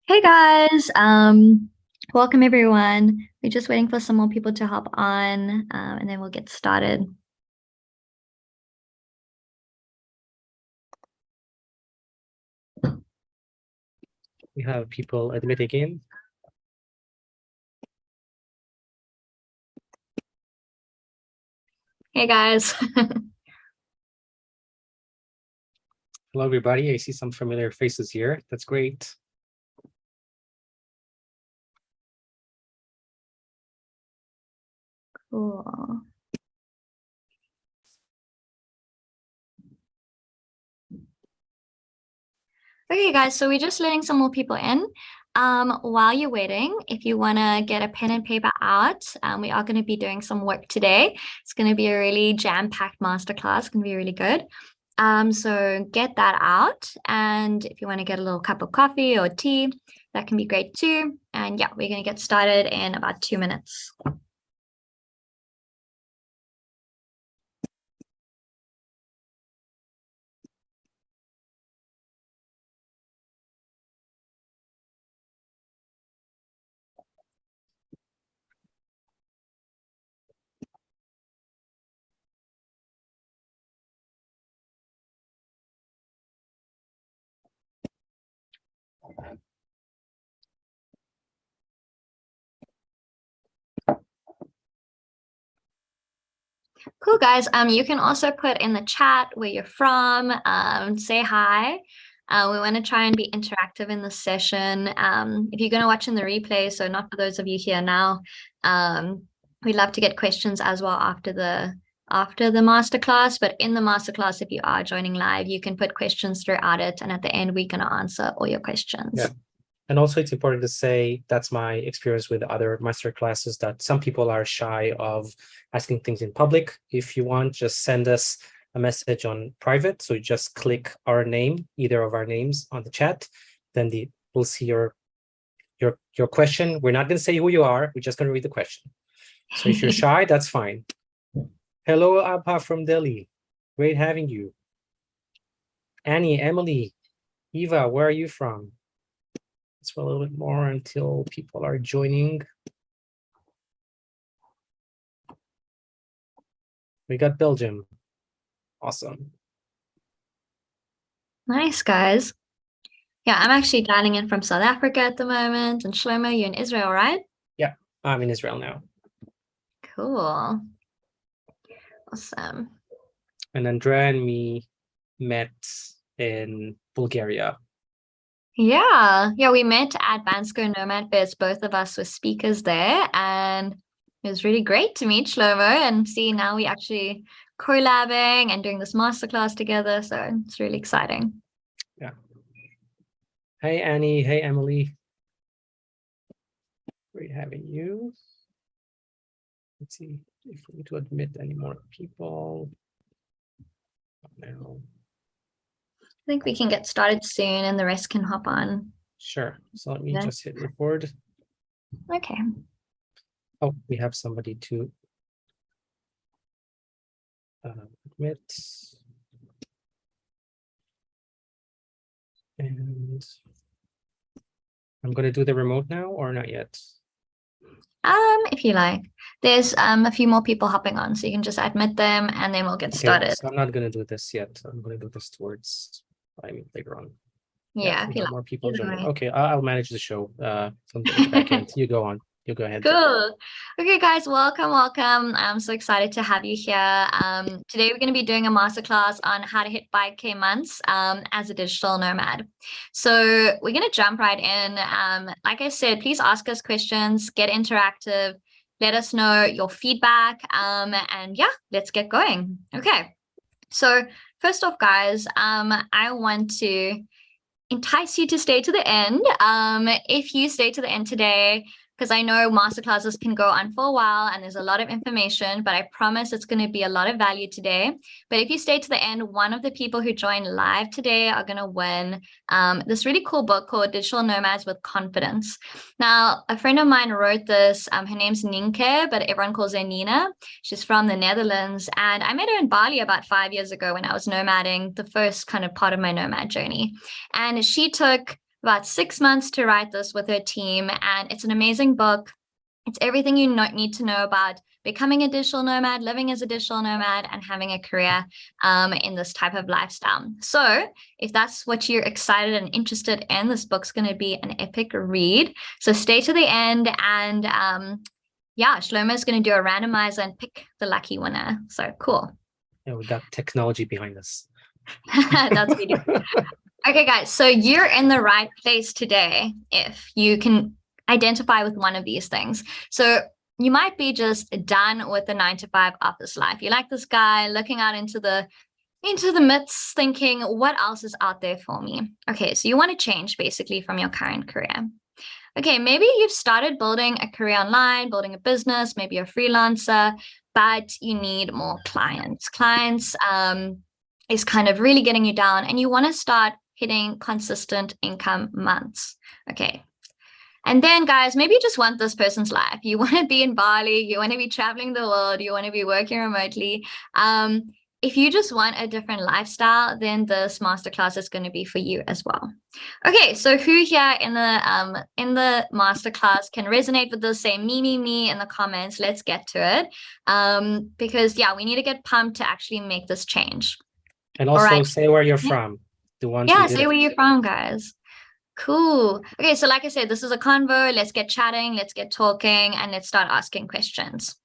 Hey guys, welcome everyone. We're just waiting for some more people to hop on, and then we'll get started. We have people admitting in. Hey guys. Hello, everybody. I see some familiar faces here. That's great. Cool. Okay guys, so we're just letting some more people in. While you're waiting, if you want to get a pen and paper out, we are going to be doing some work today. It's going to be a really jam-packed masterclass. It's going to be really good. So get that out. And if you want to get a little cup of coffee or tea, that can be great too. And yeah, we're going to get started in about 2 minutes. Cool, guys. You can also put in the chat where you're from, say hi. We want to try and be interactive in the session. If you're going to watch in the replay, so not for those of you here now, we'd love to get questions as well after the masterclass. But in the masterclass, if you are joining live, you can put questions throughout it, and at the end, we're going to answer all your questions. Yeah. And also, it's important to say that's my experience with other master classes, that some people are shy of asking things in public. If you want, just send us a message on private. So you just click our name, either of our names on the chat. Then we'll see your question. We're not going to say who you are. We're just going to read the question. So if you're shy, that's fine. Hello, Abha from Delhi. Great having you. Annie, Emily, Eva, where are you from? Let's wait a little bit more until people are joining. We got Belgium. Awesome. Nice, guys. Yeah, I'm actually dialing in from South Africa at the moment. And Shlomo, you're in Israel, right? Yeah, I'm in Israel now. Cool. Awesome. And Andrea and me met in Bulgaria. Yeah, we met at Bansko Nomad Fest. Both of us were speakers there, and it was really great to meet Shlomo and see now we actually collabing and doing this masterclass together. So it's really exciting. Yeah. Hey, Annie. Hey, Emily. Great having you. Let's see if we need to admit any more people. No. I think we can get started soon and the rest can hop on. Sure. So let me just hit record. Okay. Oh, we have somebody to admit. And I'm going to do the remote now or not yet? If you like. There's a few more people hopping on, so you can just admit them and then we'll get started. So I'm not going to do this yet. I'm going to do this towards later on. Yeah, if you like. More people joining. Okay, I'll manage the show from the back end. You go on. You go ahead. Cool. Okay, guys, welcome. I'm so excited to have you here. Today we're going to be doing a masterclass on how to hit 5K months as a digital nomad. So we're going to jump right in. Like I said, please ask us questions, get interactive, let us know your feedback, and yeah, let's get going. Okay. So first off, guys, I want to entice you to stay to the end. If you stay to the end today, because I know masterclasses can go on for a while and there's a lot of information, but I promise it's going to be a lot of value today. But if you stay to the end, one of the people who join live today are going to win this really cool book called Digital Nomads with Confidence. Now, a friend of mine wrote this. Her name's Nienke, but everyone calls her Nina. She's from the Netherlands. And I met her in Bali about 5 years ago when I was nomading, the first kind of part of my nomad journey. And she took about 6 months to write this with her team, and it's an amazing book. It's everything you need to know about becoming a digital nomad, living as a digital nomad, and having a career in this type of lifestyle. So if that's what you're excited and interested in, this book's going to be an epic read. So stay to the end, and yeah, Shlomo is going to do a randomizer and pick the lucky winner. So cool. Yeah, we got technology behind us. That's what we do. Okay, guys, so you're in the right place today if you can identify with one of these things. So you might be just done with the 9-to-5 office life. You're like this guy looking out into the midst, thinking, what else is out there for me? Okay, so you want to change basically from your current career. Okay, maybe you've started building a career online, building a business, maybe you're a freelancer, but you need more clients. Clients is kind of really getting you down, and you want to start hitting consistent income months. Okay. And then, guys, maybe you just want this person's life. You want to be in Bali, you want to be traveling the world, you want to be working remotely. If you just want a different lifestyle, then this masterclass is going to be for you as well. Okay, so who here in the masterclass can resonate with this? Say me in the comments. Let's get to it. Because yeah, we need to get pumped to actually make this change. And also say where you're from. The ones yeah, say where you're from, guys. Cool. Okay, so like I said, this is a convo. Let's get chatting, let's get talking, and let's start asking questions.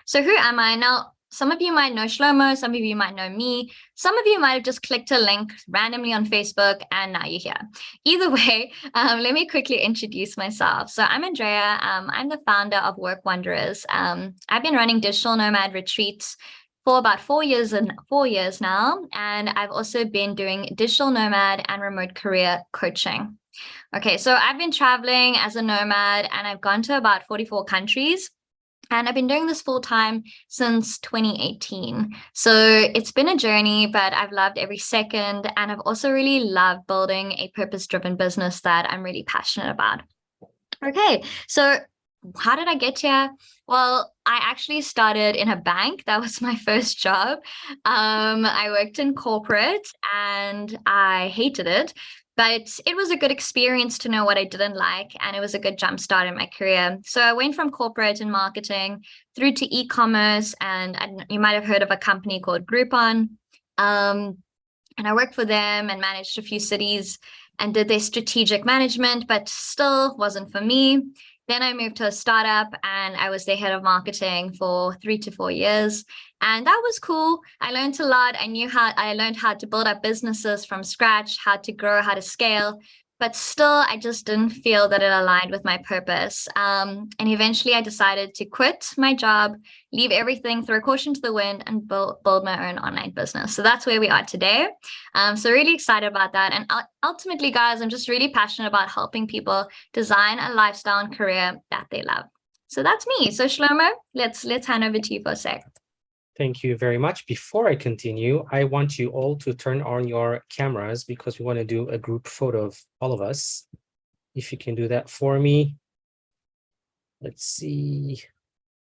So who am I? Now, some of you might know Shlomo, some of you might know me, some of you might have just clicked a link randomly on Facebook, and now you're here. Either way, let me quickly introduce myself. So I'm Andrea. I'm the founder of Work Wanderers. I've been running digital nomad retreats for about 4 years now, and I've also been doing digital nomad and remote career coaching. Okay, so I've been traveling as a nomad, and I've gone to about 44 countries, and I've been doing this full time since 2018. So it's been a journey, but I've loved every second, and I've also really loved building a purpose-driven business that I'm really passionate about. Okay, so how did I get here? Well, I actually started in a bank. That was my first job. I worked in corporate and I hated it, but it was a good experience to know what I didn't like, and it was a good jump start in my career. So I went from corporate and marketing through to e-commerce, and you might have heard of a company called Groupon. And I worked for them and managed a few cities and did their strategic management, but still wasn't for me. Then I moved to a startup, and I was the head of marketing for 3 to 4 years. And that was cool. I learned a lot. I learned how to build up businesses from scratch, how to grow, how to scale. But still, I just didn't feel that it aligned with my purpose. And eventually I decided to quit my job, leave everything, throw caution to the wind, and build my own online business. So that's where we are today. So really excited about that. And ultimately, guys, I'm just really passionate about helping people design a lifestyle and career that they love. So that's me. So Shlomo, let's hand over to you for a sec. Thank you very much. Before I continue, I want you all to turn on your cameras because we want to do a group photo of all of us. If you can do that for me. Let's see.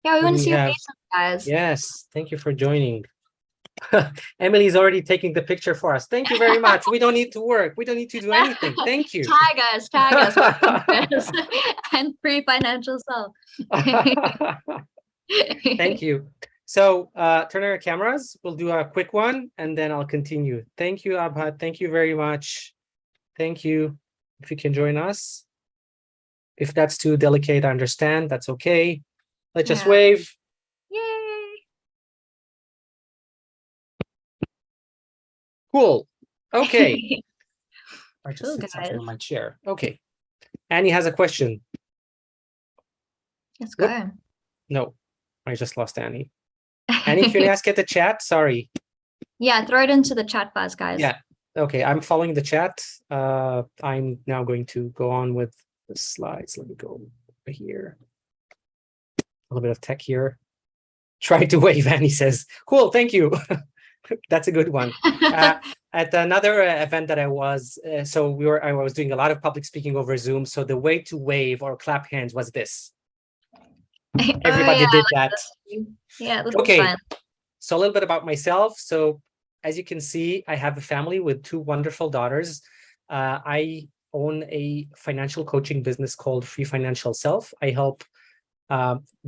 Yeah, we want to see your faces, guys. Yes, thank you for joining. Emily's already taking the picture for us. Thank you very much. We don't need to work. We don't need to do anything. Thank you. Tag us. And free financial self. Thank you. So turn on your cameras. We'll do a quick one, and then I'll continue. Thank you, Abhat. Thank you very much. Thank you. If you can join us. If that's too delicate, I understand. That's okay. Let's just wave. Yay. Cool. Okay. I just Cool, sit something guys. on my chair. Okay. Annie has a question. Let's go. No, I just lost Annie. Annie, can you ask at the chat? Sorry. Yeah, throw it into the chat buzz, guys. Yeah. Okay, I'm following the chat. I'm now going to go on with the slides. Let me go over here. A little bit of tech here. Try to wave, Annie says. Cool, thank you. That's a good one. At another event that I was, I was doing a lot of public speaking over Zoom. So the way to wave or clap hands was this. Everybody did that. Yeah, this okay. is fun. So a little bit about myself. So as you can see, I have a family with 2 wonderful daughters. I own a financial coaching business called Free Financial Self. I help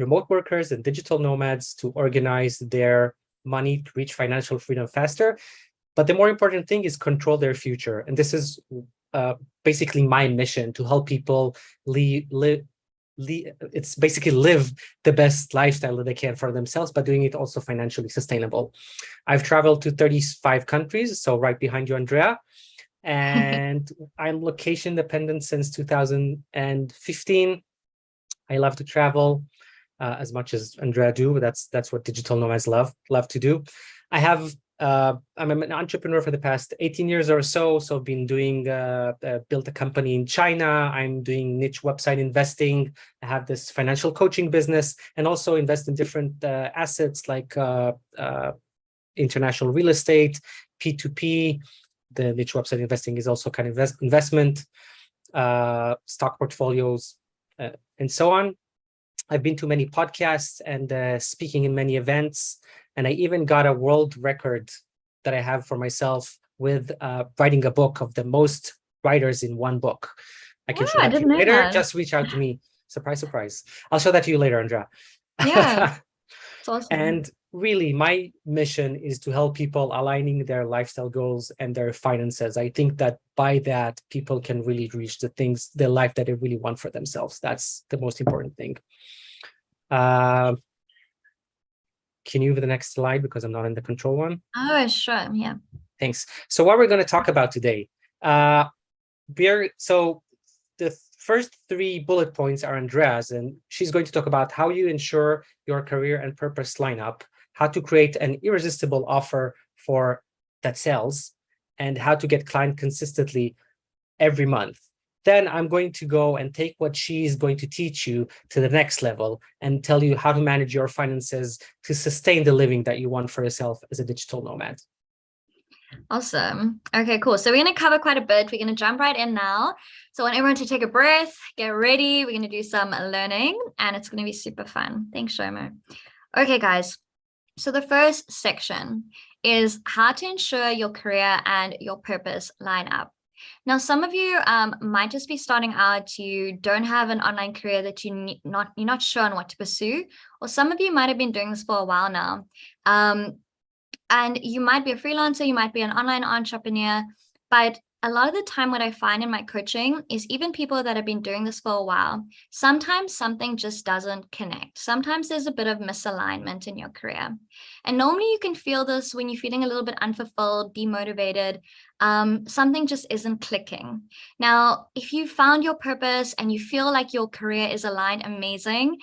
remote workers and digital nomads to organize their money to reach financial freedom faster. But the more important thing is control their future. And this is basically my mission, to help people live the best lifestyle that they can for themselves, but doing it also financially sustainable. I've traveled to 35 countries, so right behind you, Andrea. And I'm location dependent since 2015. I love to travel as much as Andrea do. That's what digital nomads love to do. I'm an entrepreneur for the past 18 years or so. So I've been doing, built a company in China. I'm doing niche website investing. I have this financial coaching business, and also invest in different assets like international real estate, P2P. The niche website investing is also kind of investment, stock portfolios, and so on. I've been to many podcasts and speaking in many events. And I even got a world record that I have for myself with writing a book of the most writers in one book. I can show that to you later. That. Just reach out to me. Surprise, surprise. I'll show that to you later, Andrea. Yeah, it's awesome. And really, my mission is to help people aligning their lifestyle goals and their finances. I think that by that, people can really reach the life that they really want for themselves. That's the most important thing. Can you move the next slide, because I'm not in the control one? Oh, sure. Yeah. Thanks. So what we're going to talk about today, so the first 3 bullet points are Andrea's, and she's going to talk about how you ensure your career and purpose line up, how to create an irresistible offer that sells, and how to get client consistently every month. Then I'm going to go and take what she's going to teach you to the next level and tell you how to manage your finances to sustain the living that you want for yourself as a digital nomad. Awesome. Okay, cool. So we're going to cover quite a bit. We're going to jump right in now. So I want everyone to take a breath, get ready. We're going to do some learning, and it's going to be super fun. Thanks, Shomo. Okay, guys. So the first section is how to ensure your career and your purpose line up. Now, some of you might just be starting out. You don't have an online career that you're not sure on what to pursue, or some of you might have been doing this for a while now. And you might be a freelancer, you might be an online entrepreneur, but a lot of the time what I find in my coaching is even people that have been doing this for a while, sometimes something just doesn't connect. Sometimes there's a bit of misalignment in your career. And normally you can feel this when you're feeling a little bit unfulfilled, demotivated, something just isn't clicking. Now, if you found your purpose and you feel like your career is aligned, amazing.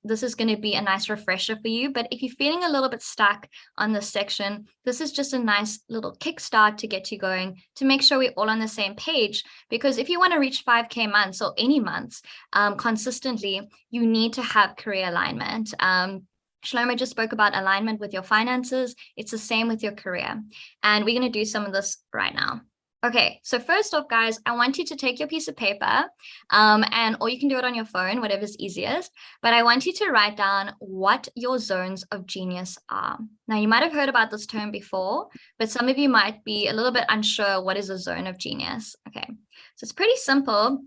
This is going to be a nice refresher for you. But if you're feeling a little bit stuck on this section, this is just a nice little kickstart to get you going, to make sure we're all on the same page. Because if you want to reach 5K months or any months consistently, you need to have career alignment. Shlomo just spoke about alignment with your finances. It's the same with your career. And we're going to do some of this right now. Okay, so first off, guys, I want you to take your piece of paper or you can do it on your phone, whatever's easiest. But I want you to write down what your zones of genius are. Now, you might have heard about this term before, but some of you might be a little bit unsure what is a zone of genius. Okay, so it's pretty simple.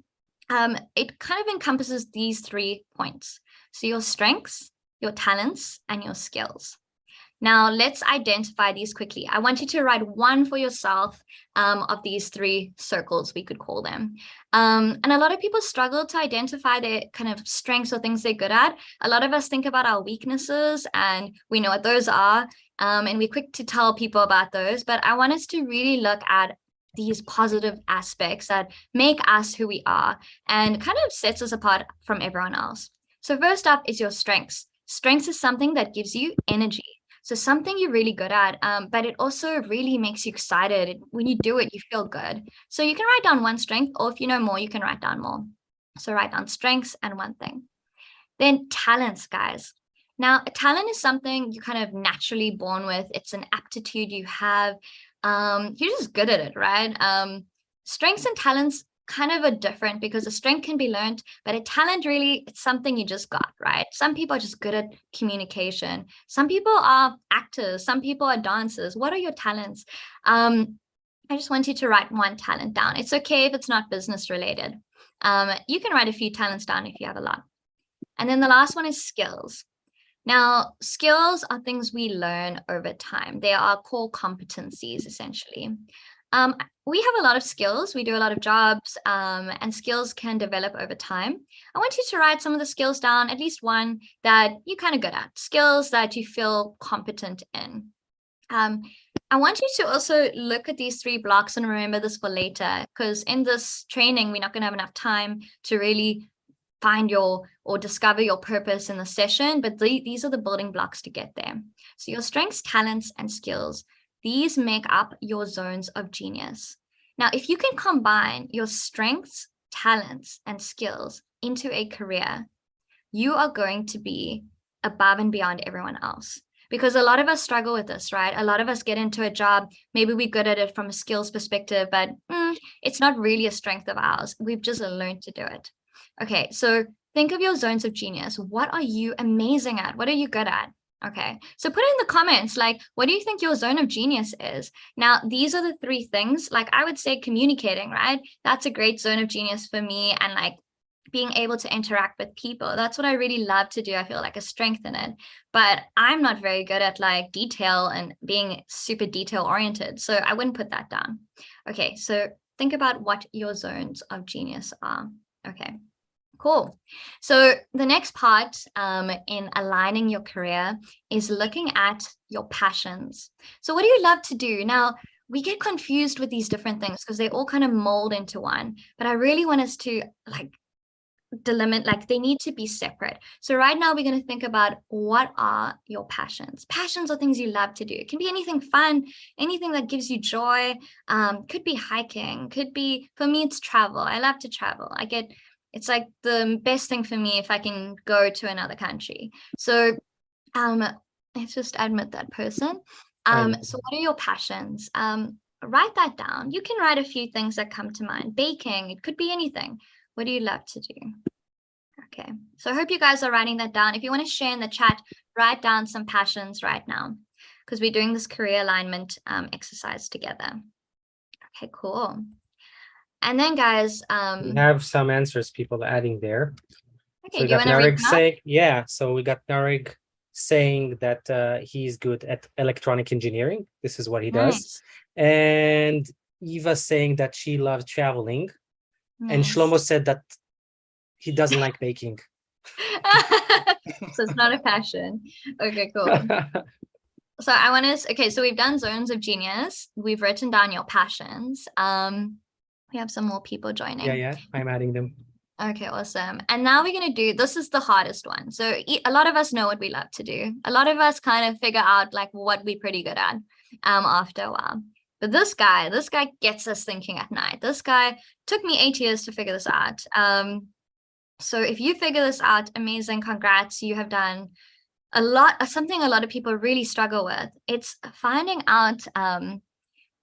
It kind of encompasses these 3 points. So your strengths, your talents, and your skills. Now, let's identify these quickly. I want you to write one for yourself of these 3 circles, we could call them. And a lot of people struggle to identify their kind of strengths or things they're good at. A lot of us think about our weaknesses, and we know what those are, and we're quick to tell people about those. But I want us to really look at these positive aspects that make us who we are and kind of sets us apart from everyone else. So first up is your strengths. Strengths is something that gives you energy. So something you're really good at, but it also really makes you excited. When you do it, you feel good. So you can write down one strength, or if you know more, you can write down more. So write down strengths and one thing. Then talents, guys. Now, a talent is something you kind of naturally born with. It's an aptitude you have. You're just good at it, right? Strengths and talents kind of are different, because a strength can be learned, but a talent really, it's something you just got, right? Some people are just good at communication. Some people are actors. Some people are dancers. What are your talents? I just want you to write one talent down. It's okay if it's not business related. You can write a few talents down if you have a lot. And then the last one is skills. Now, skills are things we learn over time. They are core competencies, essentially. We have a lot of skills. We do a lot of jobs, and skills can develop over time. I want you to write some of the skills down, at least one that you're kind of good at, skills that you feel competent in. I want you to also look at these 3 blocks and remember this for later, because in this training, we're not going to have enough time to really find or discover your purpose in the session, but these are the building blocks to get there. So your strengths, talents, and skills, these make up your zones of genius. Now, if you can combine your strengths, talents, and skills into a career, you are going to be above and beyond everyone else. Because a lot of us struggle with this, right? A lot of us get into a job, maybe we're good at it from a skills perspective, but it's not really a strength of ours. We've just learned to do it. Okay, so think of your zones of genius. What are you amazing at? What are you good at? Okay, so put in the comments, like, what do you think your zone of genius is? Now, these are the 3 things, like I would say communicating, right? That's a great zone of genius for me. And like being able to interact with people, that's what I really love to do. I feel like a strength in it, but I'm not very good at like detail and being super detail oriented. So I wouldn't put that down. Okay, so think about what your zones of genius are. Okay. Cool. So the next part in aligning your career is looking at your passions. So what do you love to do? Now, we get confused with these different things because they all kind of mold into one, but I really want us to like delimit, like they need to be separate. So right now we're going to think about what are your passions. Passions are things you love to do. It can be anything fun, anything that gives you joy. Could be hiking, could be, for me, it's travel. I love to travel. It's like the best thing for me if I can go to another country. So let's just admit that person. So what are your passions? Write that down. You can write a few things that come to mind. Baking, it could be anything. What do you love to do? Okay, so I hope you guys are writing that down. If you want to share in the chat, write down some passions right now, because we're doing this career alignment exercise together. Okay, cool. And then guys, we have some answers people adding there. Okay, so we got Narig saying, so we got Narig saying that he's good at electronic engineering. This is what he does. And Eva saying that she loves traveling. And Shlomo said that he doesn't like baking. So it's not a passion. Okay, cool. So I want to, okay, so we've done zones of genius. We've written down your passions. We have some more people joining. Yeah, I'm adding them. Okay, awesome. And now we're going to do, this is the hardest one. So a lot of us know what we love to do. A lot of us kind of figure out like what we're pretty good at after a while. But this guy gets us thinking at night. This guy took me 8 years to figure this out. So if you figure this out, amazing, congrats. You have done something a lot of people really struggle with. It's finding out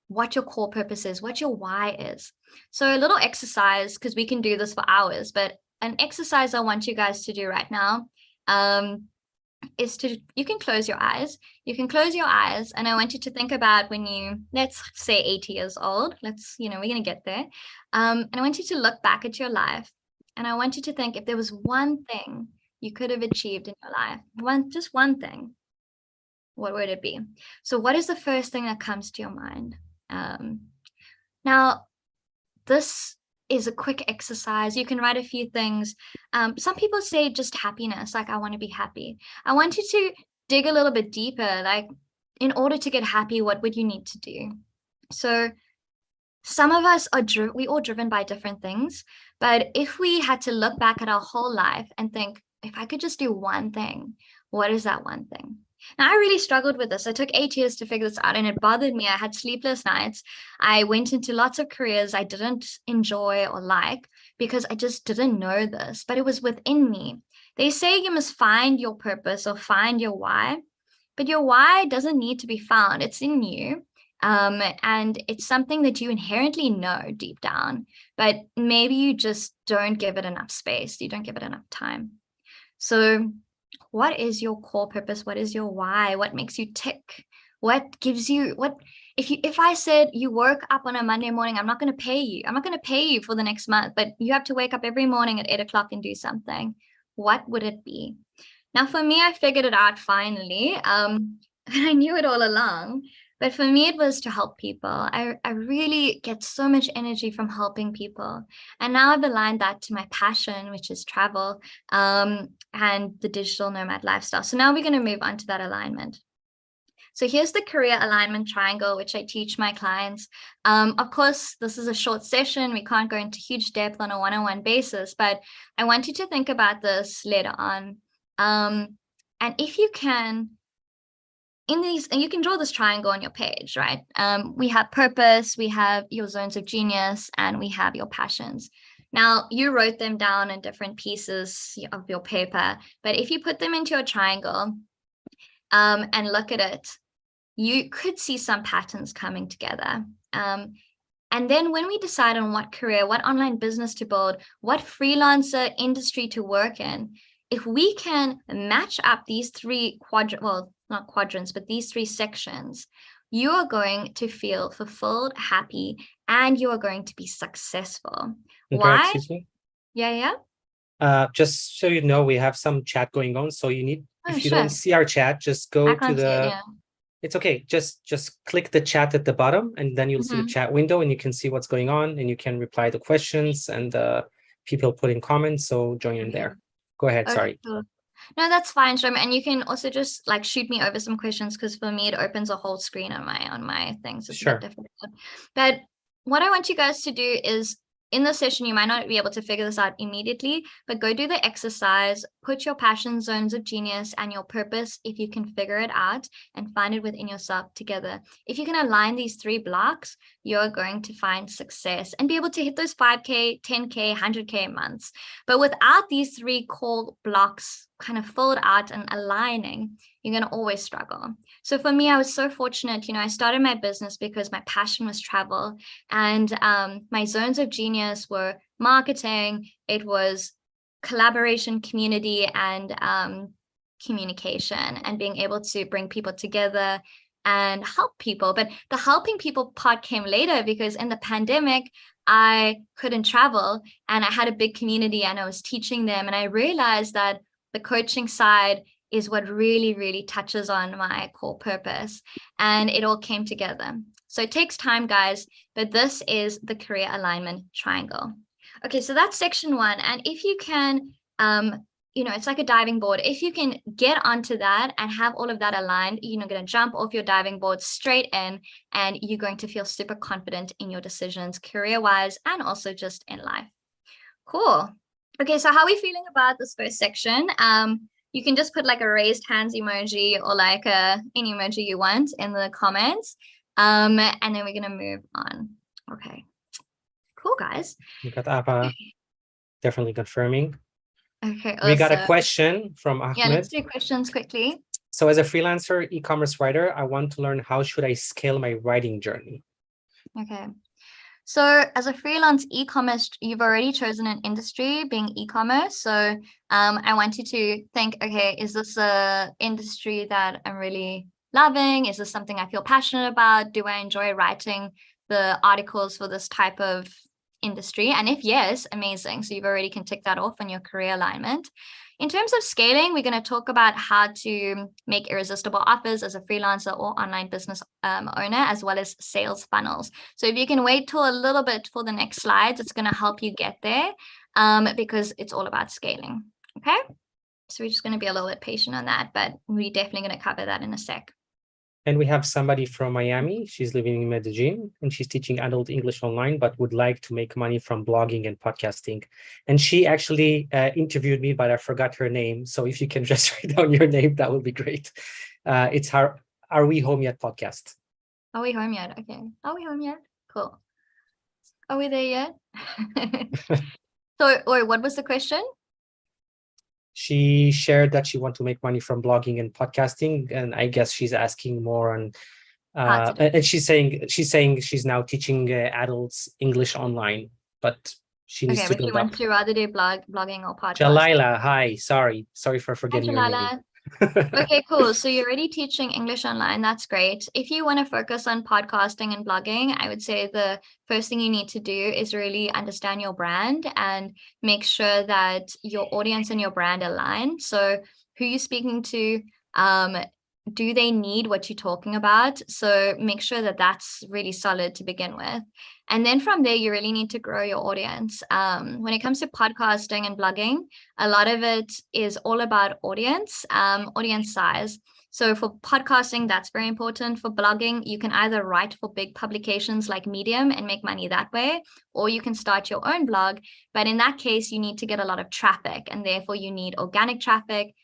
what your core purpose is, what your why is. So a little exercise, because we can do this for hours, but an exercise I want you guys to do right now is you can close your eyes. You can close your eyes, and I want you to think about when you, let's say 80 years old, we're going to get there. And I want you to look back at your life, and I want you to think if there was one thing you could have achieved in your life, just one thing, what would it be? So what is the first thing that comes to your mind? Now, this is a quick exercise. You can write a few things. Some people say just happiness, like I want to be happy. I want you to dig a little bit deeper, like in order to get happy, what would you need to do? So some of us we all driven by different things, but if we had to look back at our whole life and think, if I could just do one thing, what is that one thing? Now, I really struggled with this. I took 8 years to figure this out, and it bothered me. I had sleepless nights. I went into lots of careers I didn't enjoy or like because I just didn't know this, but it was within me. They say you must find your purpose or find your why, but your why doesn't need to be found. It's in you. And it's something that you inherently know deep down, but maybe you just don't give it enough space. You don't give it enough time. So what is your core purpose? What is your why? What makes you tick? What gives you what if I said you woke up on a Monday morning, I'm not going to pay you. I'm not going to pay you for the next month, but you have to wake up every morning at 8 o'clock and do something. What would it be? Now, for me, I figured it out finally. And I knew it all along. But for me, it was to help people. I really get so much energy from helping people. And now I've aligned that to my passion, which is travel, and the digital nomad lifestyle. So now we're going to move on to that alignment. So here's the career alignment triangle, which I teach my clients. Of course, this is a short session. We can't go into huge depth on a one-on-one basis, but I want you to think about this later on. And if you can, in these, and you can draw this triangle on your page, right? We have purpose, we have your zones of genius, and we have your passions. Now, you wrote them down in different pieces of your paper, but if you put them into a triangle and look at it, you could see some patterns coming together. And then when we decide on what career, what online business to build, what freelancer industry to work in, if we can match up these three not quadrants, but these three sections, you are going to feel fulfilled, happy, and you are going to be successful. Why? Excuse me? Yeah. Just so you know, we have some chat going on. So you need, if you don't see our chat, just go to the, it's okay. Just click the chat at the bottom, and then you'll see the chat window, and you can see what's going on, and you can reply to questions and people put in comments. So join in there. Go ahead. Sorry. Cool. No, that's fine, Shom. And you can also just like shoot me over some questions, because for me it opens a whole screen on my things. So it's a bit difficult. But what I want you guys to do is, in this session, you might not be able to figure this out immediately, but go do the exercise, put your passion, zones of genius, and your purpose, if you can figure it out, and find it within yourself together. If you can align these three blocks, you're going to find success and be able to hit those 5K, 10K, 100K months. But without these three core blocks kind of filled out and aligning, you're going to always struggle. So for me, I was so fortunate, I started my business because my passion was travel, and my zones of genius were marketing, it was collaboration, community, and communication, and being able to bring people together and help people. But the helping people part came later, because in the pandemic, I couldn't travel, and I had a big community, and I was teaching them, and I realized that the coaching side is what really, really touches on my core purpose, and it all came together. So it takes time, guys, but this is the career alignment triangle. Okay, so that's section one. And if you can, it's like a diving board. If you can get onto that and have all of that aligned, you're going to jump off your diving board straight in, and you're going to feel super confident in your decisions, career-wise, and also just in life. Cool. Okay, so how are we feeling about this first section? You can just put like a raised hands emoji, or like any emoji you want in the comments. And then we're going to move on. Okay. Cool, guys. We got Abba definitely confirming. Okay, awesome. We got a question from Ahmed. Yeah, let's do questions quickly. So as a freelancer e-commerce writer, I want to learn, how should I scale my writing journey? Okay. So as a freelance e-commerce, you've already chosen an industry, being e-commerce. So I want you to think, okay, is this a industry that I'm really loving? Is this something I feel passionate about? Do I enjoy writing the articles for this type of industry? And if yes, amazing. So you've already can tick that off on your career alignment. In terms of scaling, we're going to talk about how to make irresistible offers as a freelancer or online business owner, as well as sales funnels. So if you can wait till a little bit for the next slides, it's going to help you get there, because it's all about scaling. Okay. So we're just going to be a little bit patient on that, but we're definitely going to cover that in a sec. And we have somebody from Miami. She's living in Medellin, and she's teaching adult English online, but would like to make money from blogging and podcasting. And she actually interviewed me, but I forgot her name. So if you can just write down your name, that would be great. It's her Are We Home Yet podcast. Are we home yet? Okay. Are we home yet? Cool. Are we there yet? So, what was the question? She shared that she wants to make money from blogging and podcasting, and I guess she's asking more on. And she's saying she's now teaching adults English online, but she needs to build up. She wants to rather do blogging or podcasting. Jalila, hi, sorry for forgetting your name. Okay, cool. So you're already teaching English online. That's great. If you want to focus on podcasting and blogging, I would say the first thing you need to do is really understand your brand and make sure that your audience and your brand align. So who you're speaking to, do they need what you're talking about? So make sure that that's really solid to begin with. And then from there, you really need to grow your audience. When it comes to podcasting and blogging, a lot of it is all about audience, audience size. So for podcasting, that's very important. For blogging, you can either write for big publications like Medium and make money that way, or you can start your own blog. But in that case, you need to get a lot of traffic, and therefore you need organic traffic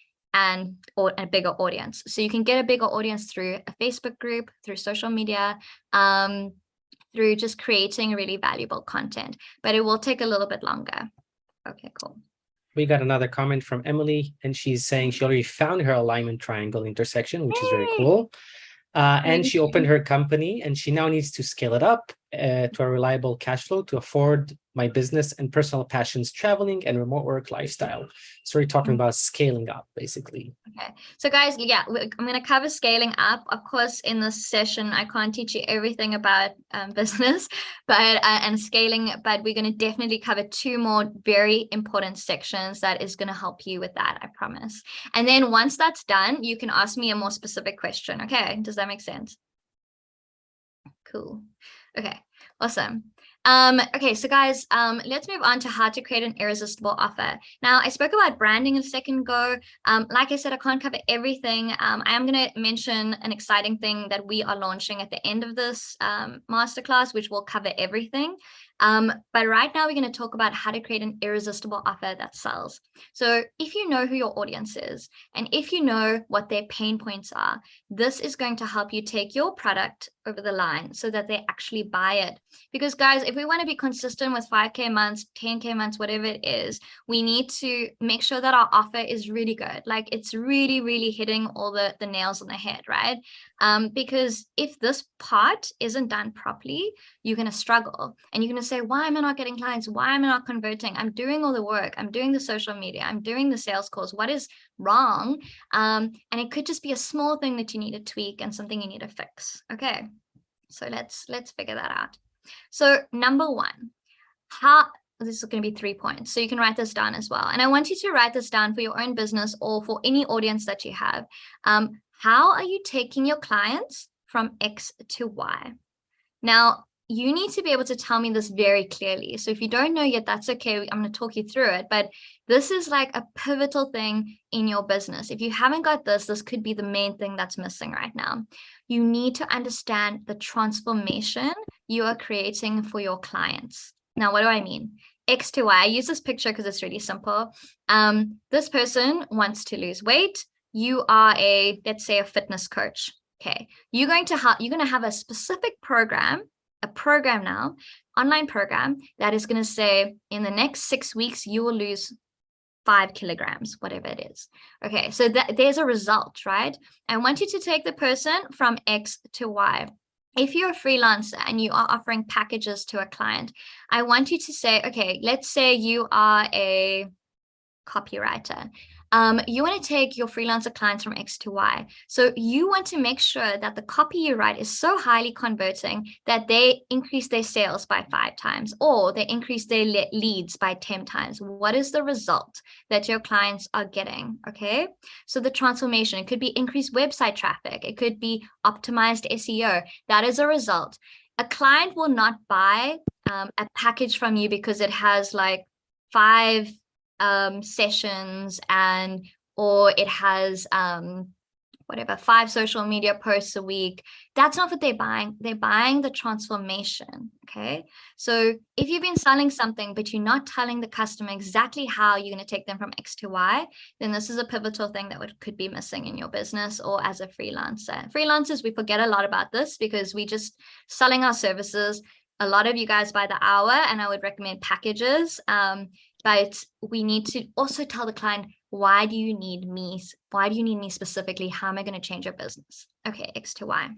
or a bigger audience. So you can get a bigger audience through a Facebook group, through social media, through just creating really valuable content, but it will take a little bit longer. Okay, cool. We got another comment from Emily, and she's saying she already found her alignment triangle intersection, which is very cool. And she opened her company, and she now needs to scale it up to a reliable cash flow to afford my business and personal passions, traveling and remote work lifestyle. So we're talking about scaling up, basically. Okay. So guys, yeah, I'm going to cover scaling up. Of course, in this session, I can't teach you everything about business, but and scaling, but we're going to definitely cover 2 more very important sections that is going to help you with that, I promise. And then once that's done, you can ask me a more specific question. Okay. Does that make sense? Cool. Okay. Awesome. Okay, so guys, let's move on to how to create an irresistible offer. Now, I spoke about branding a second ago. Like I said, I can't cover everything. I am going to mention an exciting thing that we are launching at the end of this masterclass, which will cover everything. But right now, we're going to talk about how to create an irresistible offer that sells. So if you know who your audience is, and if you know what their pain points are, this is going to help you take your product over the line so that they actually buy it. Because guys, if we want to be consistent with 5K months, 10K months, whatever it is, we need to make sure that our offer is really good. Like it's really, really hitting all the nails on the head, right? Because if this part isn't done properly, you're going to struggle and you're going to say, why am I not getting clients? Why am I not converting? I'm doing all the work. I'm doing the social media. I'm doing the sales calls. What is wrong? And it could just be a small thing that you need to tweak and something you need to fix. Okay. So let's figure that out. So number 1, this is going to be 3 points. So you can write this down as well. And I want you to write this down for your own business or for any audience that you have. How are you taking your clients from X to Y? Now, you need to be able to tell me this very clearly. So if you don't know yet, that's okay. I'm going to talk you through it. But this is like a pivotal thing in your business. If you haven't got this, this could be the main thing that's missing right now. You need to understand the transformation you are creating for your clients. Now, what do I mean? X to Y. I use this picture because it's really simple. This person wants to lose weight. You are let's say a fitness coach. Okay. You're going to have a specific program, online program that is going to say in the next 6 weeks, you will lose 5 kilograms, whatever it is. Okay, so there's a result, right? I want you to take the person from X to Y. If you're a freelancer and you are offering packages to a client, I want you to say, okay, let's say you are a copywriter. You want to take your freelancer clients from X to Y. So you want to make sure that the copy you write is so highly converting that they increase their sales by 5 times, or they increase their leads by 10 times. What is the result that your clients are getting? Okay. So the transformation, it could be increased website traffic. It could be optimized SEO. That is a result. A client will not buy a package from you because it has like 5 sessions or it has 5 social media posts a week. That's not what they're buying. They're buying the transformation. Okay. So if you've been selling something, but you're not telling the customer exactly how you're going to take them from X to Y, then this is a pivotal thing that could be missing in your business or as a freelancer. Freelancers, we forget a lot about this because we just selling our services. A lot of you guys by the hour, and I would recommend packages. But we need to also tell the client, why do you need me? Why do you need me specifically? How am I going to change your business? Okay, X to Y.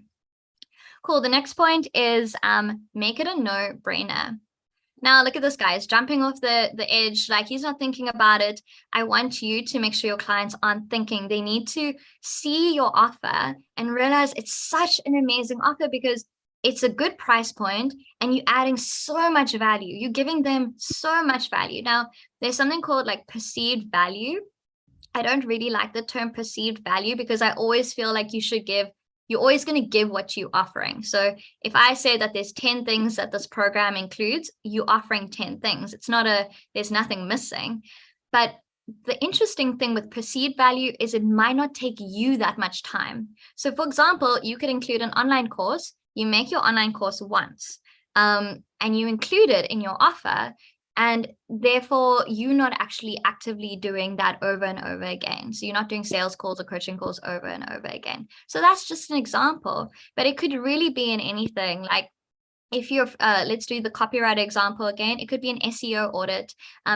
Cool. The next point is make it a no-brainer. Now look at this guy, he's jumping off the edge, like he's not thinking about it. I want you to make sure your clients aren't thinking. They need to see your offer and realize it's such an amazing offer because it's a good price point and you're adding so much value. You're giving them so much value. Now, there's something called like perceived value. I don't really like the term perceived value because I always feel like you're always going to give what you're offering. So if I say that there's 10 things that this program includes, you're offering 10 things. There's nothing missing. But the interesting thing with perceived value is it might not take you that much time. So for example, you could include an online course. You make your online course once, and you include it in your offer. And therefore, you're not actually actively doing that over and over again. So you're not doing sales calls or coaching calls over and over again. So that's just an example, but it could really be in anything. Like if you're, let's do the copyright example again, it could be an SEO audit.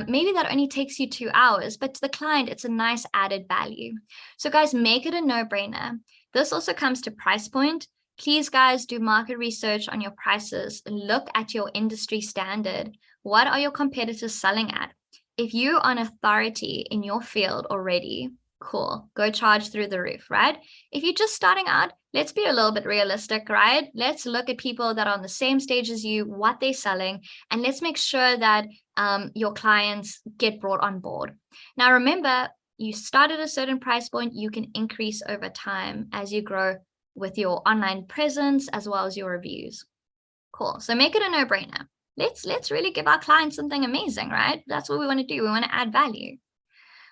Maybe that only takes you 2 hours, but to the client, it's a nice added value. So guys, make it a no-brainer. This also comes to price point. Please, guys, do market research on your prices. Look at your industry standard. What are your competitors selling at? If you're an authority in your field already, cool, go charge through the roof, right? If you're just starting out, let's be a little bit realistic, right? Let's look at people that are on the same stage as you, what they're selling, and let's make sure that your clients get brought on board. Now, remember, you start at a certain price point, you can increase over time as you grow with your online presence as well as your reviews. Cool. So make it a no-brainer. Let's really give our clients something amazing, right? That's what we want to do. We want to add value.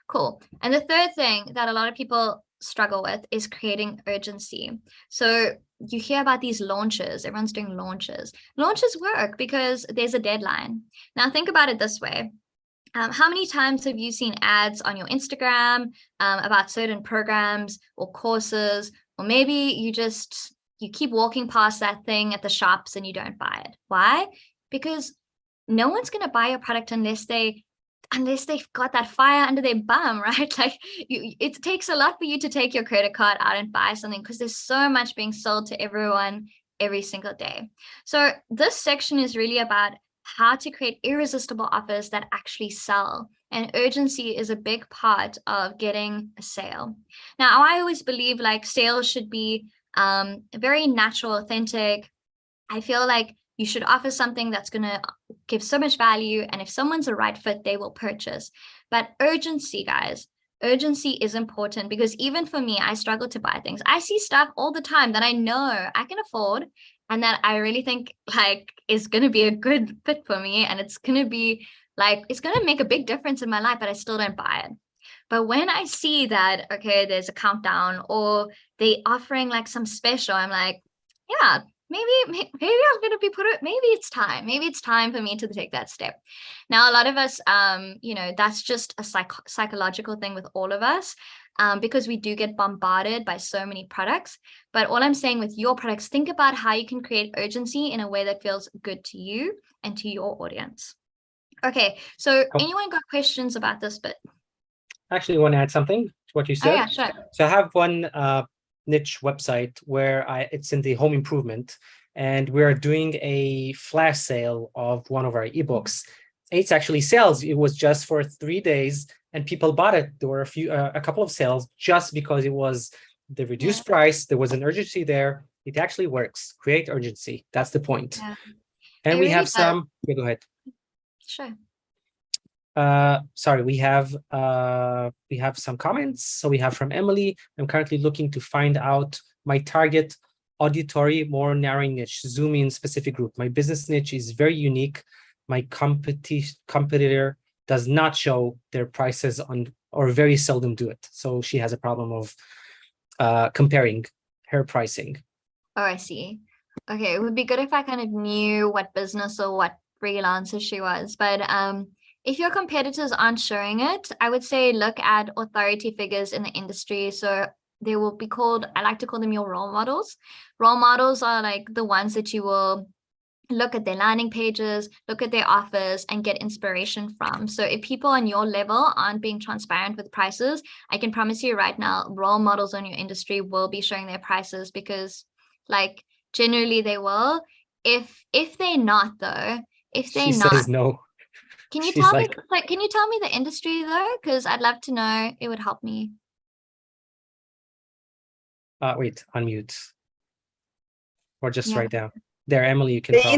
Cool. And the third thing that a lot of people struggle with is creating urgency. So you hear about these launches. Everyone's doing launches. Launches work because there's a deadline. Now think about it this way. How many times have you seen ads on your Instagram about certain programs or courses? Or maybe you keep walking past that thing at the shops and you don't buy it. Why? Because no one's going to buy your product unless they've got that fire under their bum, right? Like it takes a lot for you to take your credit card out and buy something because there's so much being sold to everyone every single day. So this section is really about how to create irresistible offers that actually sell. And urgency is a big part of getting a sale. Now, I always believe like sales should be very natural, authentic. I feel like you should offer something that's going to give so much value. And if someone's a right fit, they will purchase. But urgency, guys, urgency is important because even for me, I struggle to buy things. I see stuff all the time that I know I can afford and that I really think like is going to be a good fit for me. And it's going to be like, it's going to make a big difference in my life, but I still don't buy it. But when I see that, okay, there's a countdown or they offering like some special, I'm like, yeah, maybe I'm going to be maybe it's time for me to take that step. Now, a lot of us, that's just a psychological thing with all of us, because we do get bombarded by so many products. But all I'm saying with your products, think about how you can create urgency in a way that feels good to you and to your audience. Okay, so anyone got questions about this bit? I actually want to add something to what you said. Oh, yeah, sure. So I have one niche website where it's in the home improvement, and we're doing a flash sale of one of our ebooks. It's actually sales. It was just for 3 days, and people bought it. There were a couple of sales just because it was the reduced price. There was an urgency there. It actually works. Create urgency. That's the point. Yeah. And It we really have does. some. Yeah, go ahead. Sure. Sorry, we have some comments. So we have from Emily. I'm currently looking to find out my target auditory, more narrowing niche, zoom in specific group. My business niche is very unique. My competitor does not show their prices on, or very seldom do it. So she has a problem of comparing her pricing. Oh, I see. Okay, it would be good if I kind of knew what business or what freelancer she was. But if your competitors aren't showing it, I would say look at authority figures in the industry. So they will be called, I like to call them your role models. Role models are like the ones that you will look at their landing pages, look at their offers, and get inspiration from. So if people on your level aren't being transparent with prices, I can promise you right now, role models on your industry will be showing their prices because like generally they will. If they're not though, If they're She not, says no. can you She's tell me, like, like, can you tell me the industry though? Because I'd love to know. It would help me. wait, unmute or just Yeah. write down. There, Emily, you can The talk.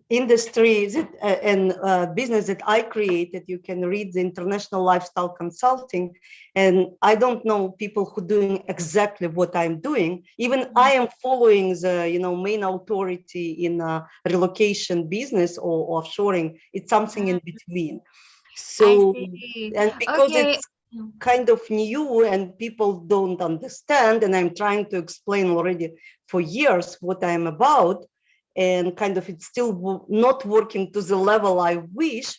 industry that, and business that I created, you can read the International Lifestyle Consulting, and I don't know people who doing exactly what I'm doing. Even I am following the main authority in relocation business or offshoring. It's something in between. I So, see. and because Okay. it's kind of new and people don't understand, and I'm trying to explain already for years what I'm about, and kind of it's still not working to the level I wish.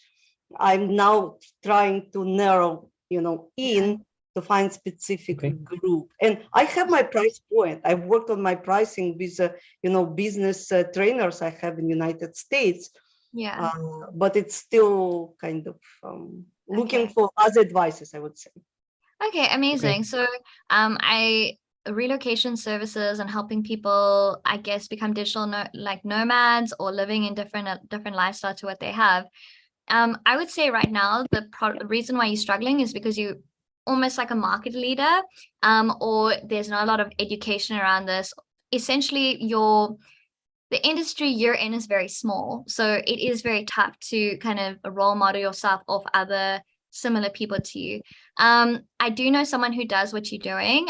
I'm now trying to narrow, in to find specific group. And I have my price point. I've worked on my pricing with, business trainers I have in United States. Yeah. But it's still kind of looking for other advices, I would say. Okay, amazing. So I relocation services and helping people, I guess, become digital like nomads or living in different lifestyle to what they have. I would say right now the reason why you're struggling is because you almost like a market leader, or there's not a lot of education around this. Essentially, the industry you're in is very small, so it is very tough to kind of role model yourself off other similar people to you. I do know someone who does what you're doing.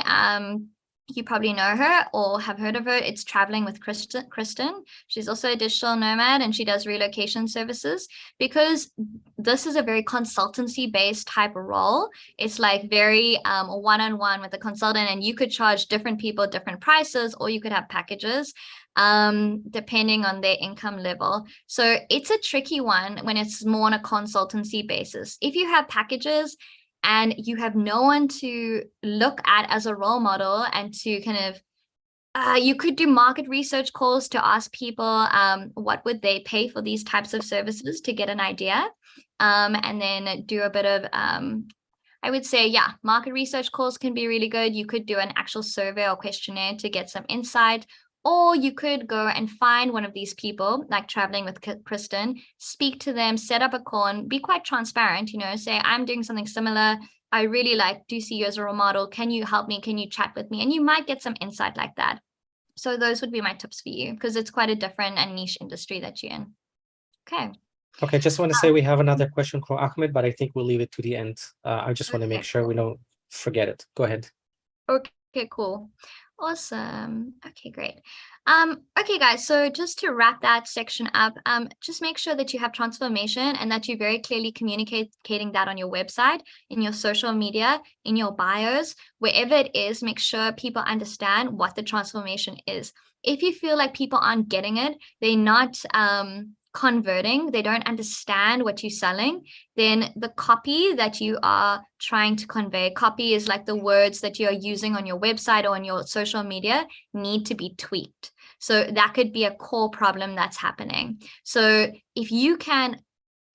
You probably know her or have heard of her. It's Traveling with Kristen. She's also a digital nomad and she does relocation services. Because this is a very consultancy based type of role, it's like very one-on-one with a consultant, and you could charge different people different prices, or you could have packages depending on their income level. So it's a tricky one when it's more on a consultancy basis. If you have packages and you have no one to look at as a role model and to kind of you could do market research calls to ask people what would they pay for these types of services to get an idea, and then do a bit of I would say, yeah, market research calls can be really good. You could do an actual survey or questionnaire to get some insight. Or you could go and find one of these people, like Traveling with Kristen, speak to them, set up a call, and be quite transparent, say, I'm doing something similar. I really do see you as a role model. Can you help me? Can you chat with me? And you might get some insight like that. So those would be my tips for you, because it's quite a different and niche industry that you're in. Okay. Okay, just want to say we have another question from Ahmed, but I think we'll leave it to the end. I just want to make sure we don't forget it. Go ahead. Okay, cool. Awesome. Okay, great. Okay, guys, so just to wrap that section up, just make sure that you have transformation and that you're very clearly communicating that on your website, in your social media, in your bios, wherever it is. Make sure people understand what the transformation is. If you feel like people aren't getting it, they're not converting, they don't understand what you're selling, then the copy that you are trying to convey, copy is like the words that you're using on your website or on your social media, need to be tweaked. So that could be a core problem that's happening. So if you can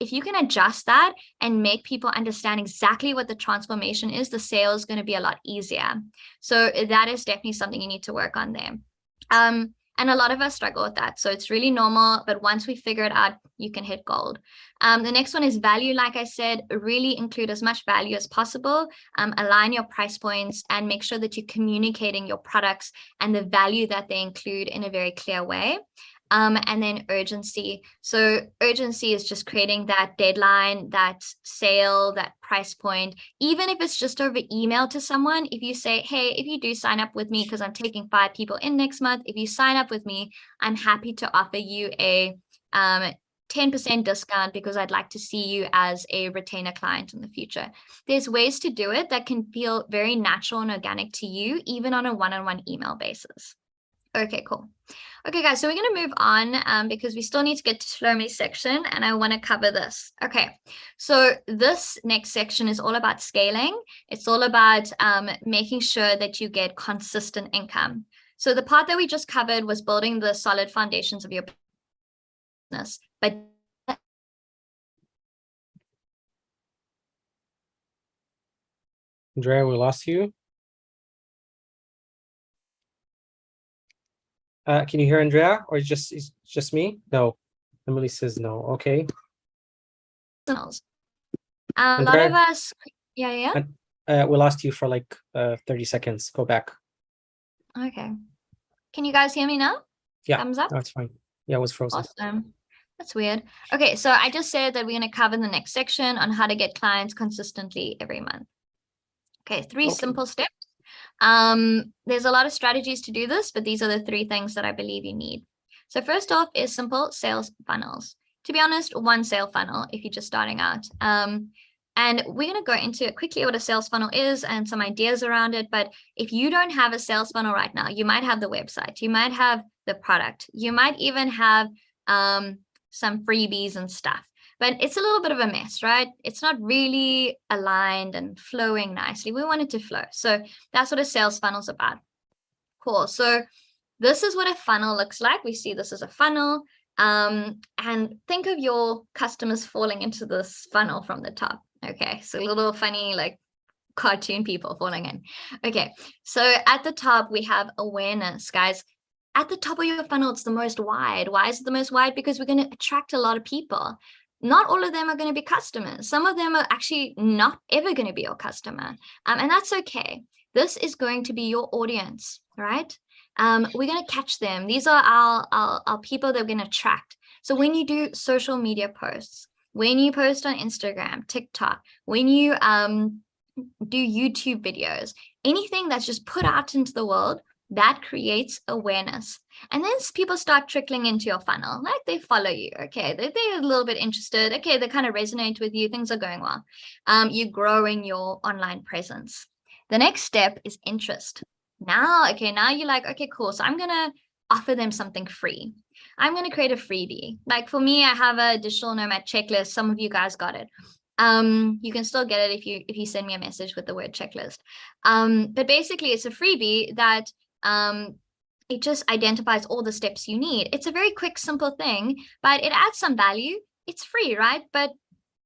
adjust that and make people understand exactly what the transformation is, the sale is going to be a lot easier. So that is definitely something you need to work on there. And a lot of us struggle with that. So it's really normal. But once we figure it out, you can hit gold. The next one is value. Like I said, really include as much value as possible. Align your price points and make sure that you're communicating your products and the value that they include in a very clear way. And then urgency. So urgency is just creating that deadline, that sale, that price point. Even if it's just over email to someone, if you say, hey, if you do sign up with me, because I'm taking 5 people in next month, if you sign up with me, I'm happy to offer you a 10% discount because I'd like to see you as a retainer client in the future. There's ways to do it that can feel very natural and organic to you, even on a one-on-one email basis. Okay, cool. Okay, guys, so we're going to move on because we still need to get to Shlomi's section and I want to cover this. Okay, so this next section is all about scaling. It's all about making sure that you get consistent income. So the part that we just covered was building the solid foundations of your business. But Andrea, we lost you. Can you hear Andrea, or it's just me? No. Emily says no. Okay. Funnels. A And lot of Brad, us, yeah. we'll ask you for like 30 seconds. Go back. Okay. Can you guys hear me now? Yeah, Thumbs up. that's fine. Yeah, it was frozen. Awesome. That's weird. Okay, so I just said that we're going to cover in the next section on how to get clients consistently every month. Okay, three simple steps. There's a lot of strategies to do this, but these are the 3 things that I believe you need. So first off is simple sales funnels. To be honest, one sale funnel if you're just starting out. And we're going to go into quickly what a sales funnel is and some ideas around it. But if you don't have a sales funnel right now, you might have the website, you might have the product, you might even have some freebies and stuff. But it's a little bit of a mess, right? It's not really aligned and flowing nicely. We want it to flow. So that's what a sales funnel is about. Cool. So this is what a funnel looks like. We see this as a funnel. And think of your customers falling into this funnel from the top. Okay. So little funny, like cartoon people falling in. Okay. So at the top, we have awareness, guys. At the top of your funnel, it's the most wide. Why is it the most wide? Because we're going to attract a lot of people. Not all of them are going to be customers. Some of them are actually not ever going to be your customer. And that's okay. This is going to be your audience, right? We're going to catch them. These are our people that we're going to attract. So when you do social media posts, when you post on Instagram, TikTok, when you do YouTube videos, anything that's just put out into the world, that creates awareness. And then people start trickling into your funnel, like they follow you. Okay, they're a little bit interested. Okay, they kind of resonate with you. Things are going well. You're growing your online presence. The next step is interest. Now you're like, okay, cool. So I'm going to offer them something free. I'm going to create a freebie. Like for me, I have a digital nomad checklist. Some of you guys got it. You can still get it if you send me a message with the word checklist. But basically it's a freebie that it just identifies all the steps you need. It's a very quick, simple thing, but it adds some value. It's free, right? But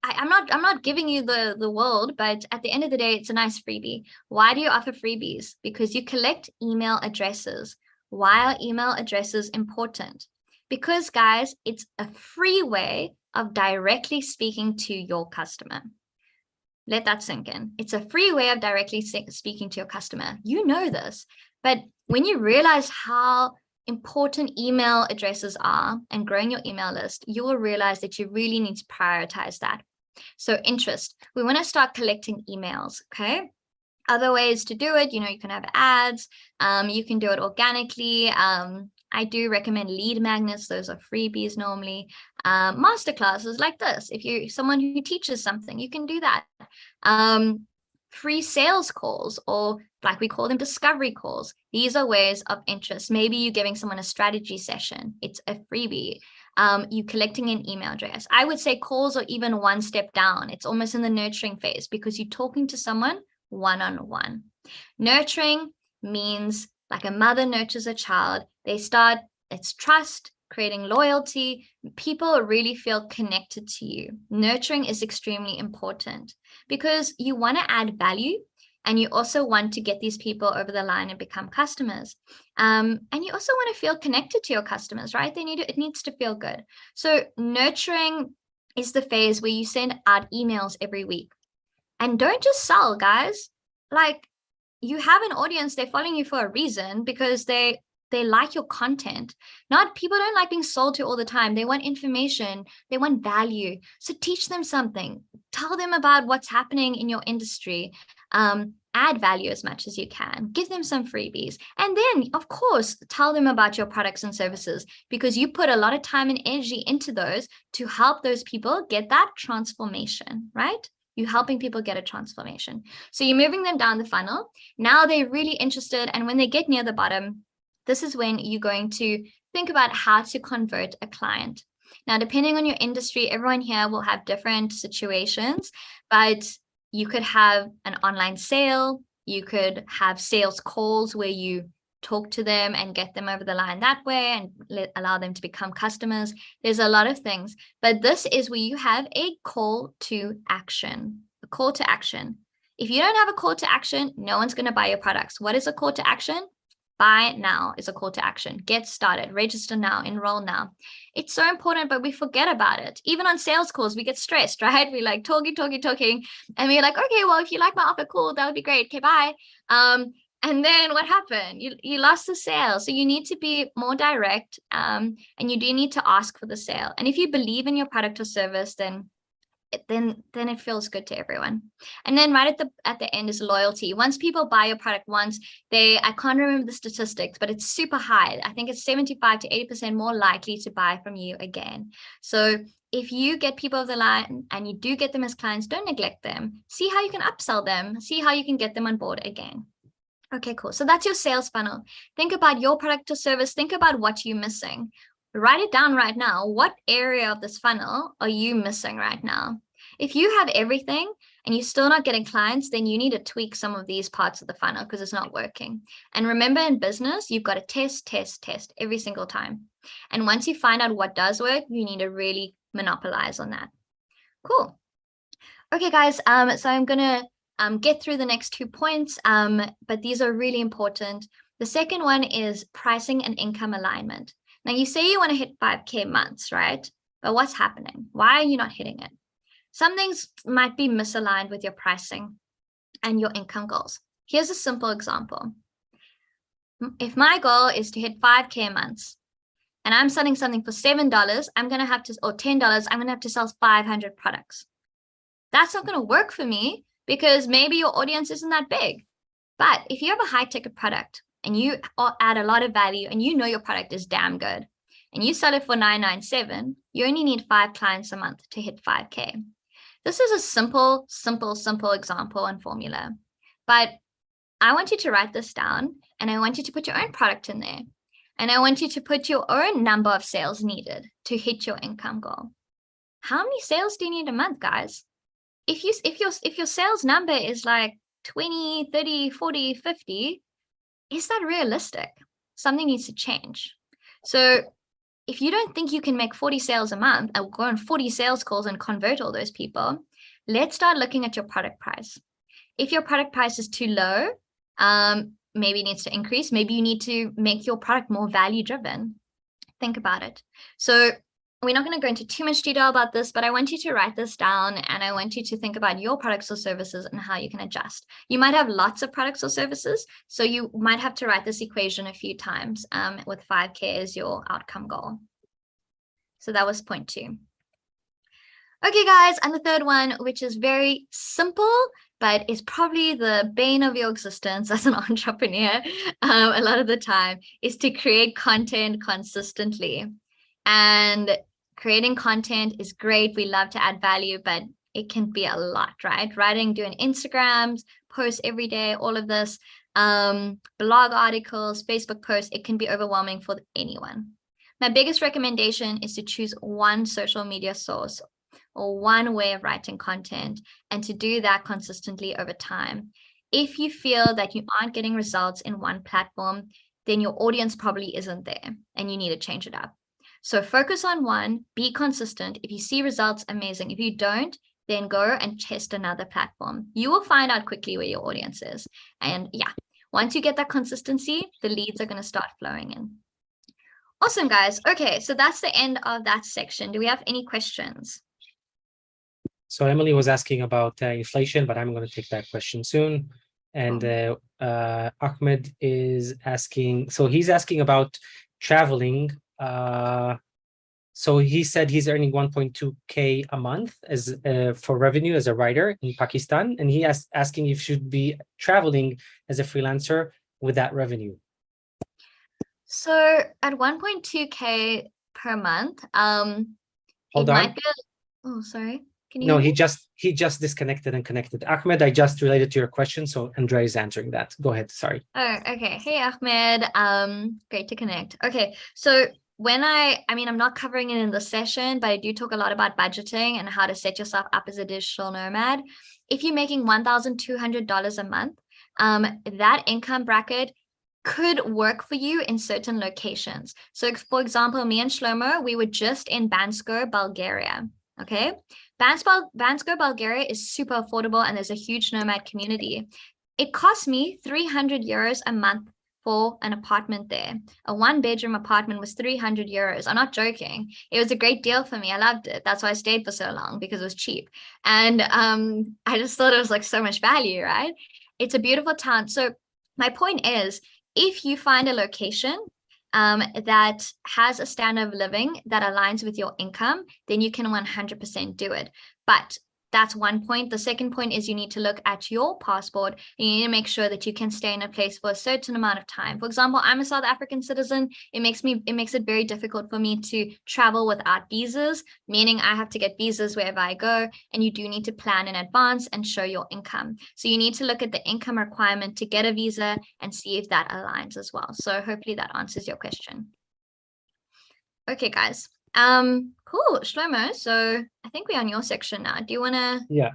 I'm not giving you the world, but at the end of the day, it's a nice freebie. Why do you offer freebies? Because you collect email addresses. Why are email addresses important? Because guys, it's a free way of directly speaking to your customer. Let that sink in. It's a free way of directly speaking to your customer. You know this, but when you realize how important email addresses are and growing your email list, you will realize that you really need to prioritize that. So interest, we want to start collecting emails, okay? Other ways to do it, you can have ads, you can do it organically. I do recommend lead magnets. Those are freebies normally. Masterclasses like this. If you're someone who teaches something, you can do that. Free sales calls, or like we call them discovery calls. These are ways of interest. Maybe you're giving someone a strategy session. It's a freebie. You collecting an email address. I would say calls are even one step down. It's almost in the nurturing phase because you're talking to someone one-on-one. Nurturing means like a mother nurtures a child. It's trust, creating loyalty. People really feel connected to you. Nurturing is extremely important because you want to add value and you also want to get these people over the line and become customers. And you also want to feel connected to your customers, right? It needs to feel good. So nurturing is the phase where you send out emails every week. And don't just sell, guys. Like, you have an audience, they're following you for a reason because they like your content. People don't like being sold to all the time. They want information, they want value. So teach them something, tell them about what's happening in your industry, add value as much as you can, give them some freebies. And then of course, tell them about your products and services because you put a lot of time and energy into those to help those people get that transformation, right? You're helping people get a transformation. So you're moving them down the funnel. Now they're really interested. And when they get near the bottom, this is when you're going to think about how to convert a client. Now, depending on your industry, everyone here will have different situations, but you could have an online sale. You could have sales calls where you talk to them and get them over the line that way and allow them to become customers. There's a lot of things, but this is where you have a call to action. A call to action. If you don't have a call to action, no one's going to buy your products. What is a call to action? Buy now is a call to action. Get started, register now, enroll now. It's so important, but we forget about it. Even on sales calls, we get stressed, right? We like talking, and we're like, okay, well, if you like my offer, cool, that would be great. Okay, bye. And then what happened? You lost the sale. So you need to be more direct, and you do need to ask for the sale. And if you believe in your product or service, then it feels good to everyone. And then right at the end is loyalty. Once people buy your product once, I can't remember the statistics, but it's super high. I think it's 75 to 80% more likely to buy from you again. So if you get people over the line and you do get them as clients, don't neglect them. See how you can upsell them. See how you can get them on board again. Okay, cool. So that's your sales funnel. Think about your product or service. Think about what you're missing. Write it down right now. What area of this funnel are you missing right now? If you have everything and you're still not getting clients, then you need to tweak some of these parts of the funnel because it's not working. And remember, in business, you've got to test every single time. And once you find out what does work, you need to really monopolize on that. Cool. Okay, guys. So I'm going to get through the next 2 points, but these are really important. The second one is pricing and income alignment. Now, you say you want to hit 5K months, right? But what's happening? Why are you not hitting it? Some things might be misaligned with your pricing and your income goals. Here's a simple example. If my goal is to hit 5K months and I'm selling something for $7, I'm going to have to, or $10, I'm going to have to sell 500 products. That's not going to work for me because maybe your audience isn't that big. But if you have a high ticket product and you add a lot of value and you know your product is damn good and you sell it for $997, you only need 5 clients a month to hit 5K. This is a simple example and formula, but I want you to write this down and I want you to put your own product in there. And I want you to put your own number of sales needed to hit your income goal. How many sales do you need a month, guys? If your sales number is like 20, 30, 40, 50, is that realistic? Something needs to change. So if you don't think you can make 40 sales a month and go on 40 sales calls and convert all those people, let's start looking at your product price. If your product price is too low, maybe it needs to increase. Maybe you need to make your product more value driven. Think about it. So we're not going to go into too much detail about this, but I want you to write this down and I want you to think about your products or services and how you can adjust. You might have lots of products or services, so you might have to write this equation a few times with 5K as your outcome goal. So that was point 2. Okay, guys, and the third one, which is very simple, but is probably the bane of your existence as an entrepreneur a lot of the time, is to create content consistently. And creating content is great. We love to add value, but it can be a lot, right? Doing Instagrams, posts every day, all of this, blog articles, Facebook posts, it can be overwhelming for anyone. My biggest recommendation is to choose one social media source or one way of writing content and to do that consistently over time. If you feel that you aren't getting results in one platform, then your audience probably isn't there and you need to change it up. So focus on one, be consistent. If you see results, amazing. If you don't, then go and test another platform. You will find out quickly where your audience is. And yeah, once you get that consistency, the leads are going to start flowing in. Awesome, guys. Okay, so that's the end of that section. Do we have any questions? So Emily was asking about inflation, but I'm going to take that question soon. And Ahmed is asking, so he's asking about traveling. So he said he's earning 1.2K a month as for revenue as a writer in Pakistan, and he asking if you should be traveling as a freelancer with that revenue. So at 1.2K per month, Hold on. Oh, sorry. Can you? No, he just disconnected and connected. Ahmed, I just related to your question, so Andrea is answering that. Go ahead. Sorry. Oh, okay. Hey, Ahmed. Great to connect. Okay, so when I'm not covering it in the session, but I do talk a lot about budgeting and how to set yourself up as a digital nomad. If you're making $1,200 a month, that income bracket could work for you in certain locations. So for example, me and Shlomo, we were just in Bansko, Bulgaria. Okay. Bansko, Bulgaria is super affordable and there's a huge nomad community. It cost me 300 euros a month for an apartment there. A 1-bedroom apartment was 300 euros. I'm not joking. It was a great deal for me. I loved it. That's why I stayed for so long, because it was cheap. And I just thought it was like so much value, right? It's a beautiful town. So my point is, if you find a location that has a standard of living that aligns with your income, then you can 100% do it. But that's one point. The second point is you need to look at your passport, and you need to make sure that you can stay in a place for a certain amount of time. For example, I'm a South African citizen. It makes it very difficult for me to travel without visas, meaning I have to get visas wherever I go, and you do need to plan in advance and show your income. So you need to look at the income requirement to get a visa and see if that aligns as well. So hopefully that answers your question. Okay, guys. Cool, Shlomo. So I think we're on your section now. Do you want to? Yeah.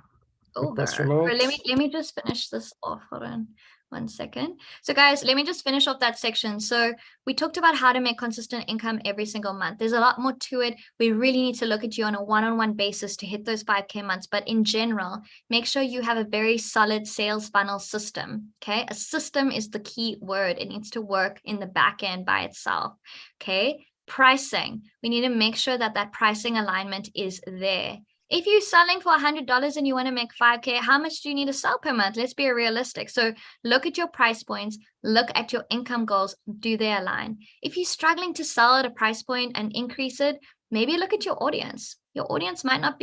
Over. Let me just finish this off. Hold on 1 second. So guys, let me just finish off that section. So we talked about how to make consistent income every single month. There's a lot more to it. We really need to look at you on a one-on-one basis to hit those 5K months. But in general, make sure you have a very solid sales funnel system. Okay. A system is the key word. It needs to work in the back end by itself. Okay. Pricing. We need to make sure that that pricing alignment is there. If you're selling for $100 and you want to make 5K, how much do you need to sell per month? Let's be realistic. So look at your price points, look at your income goals. Do they align? If you're struggling to sell at a price point and increase it, maybe look at your audience. Your audience might not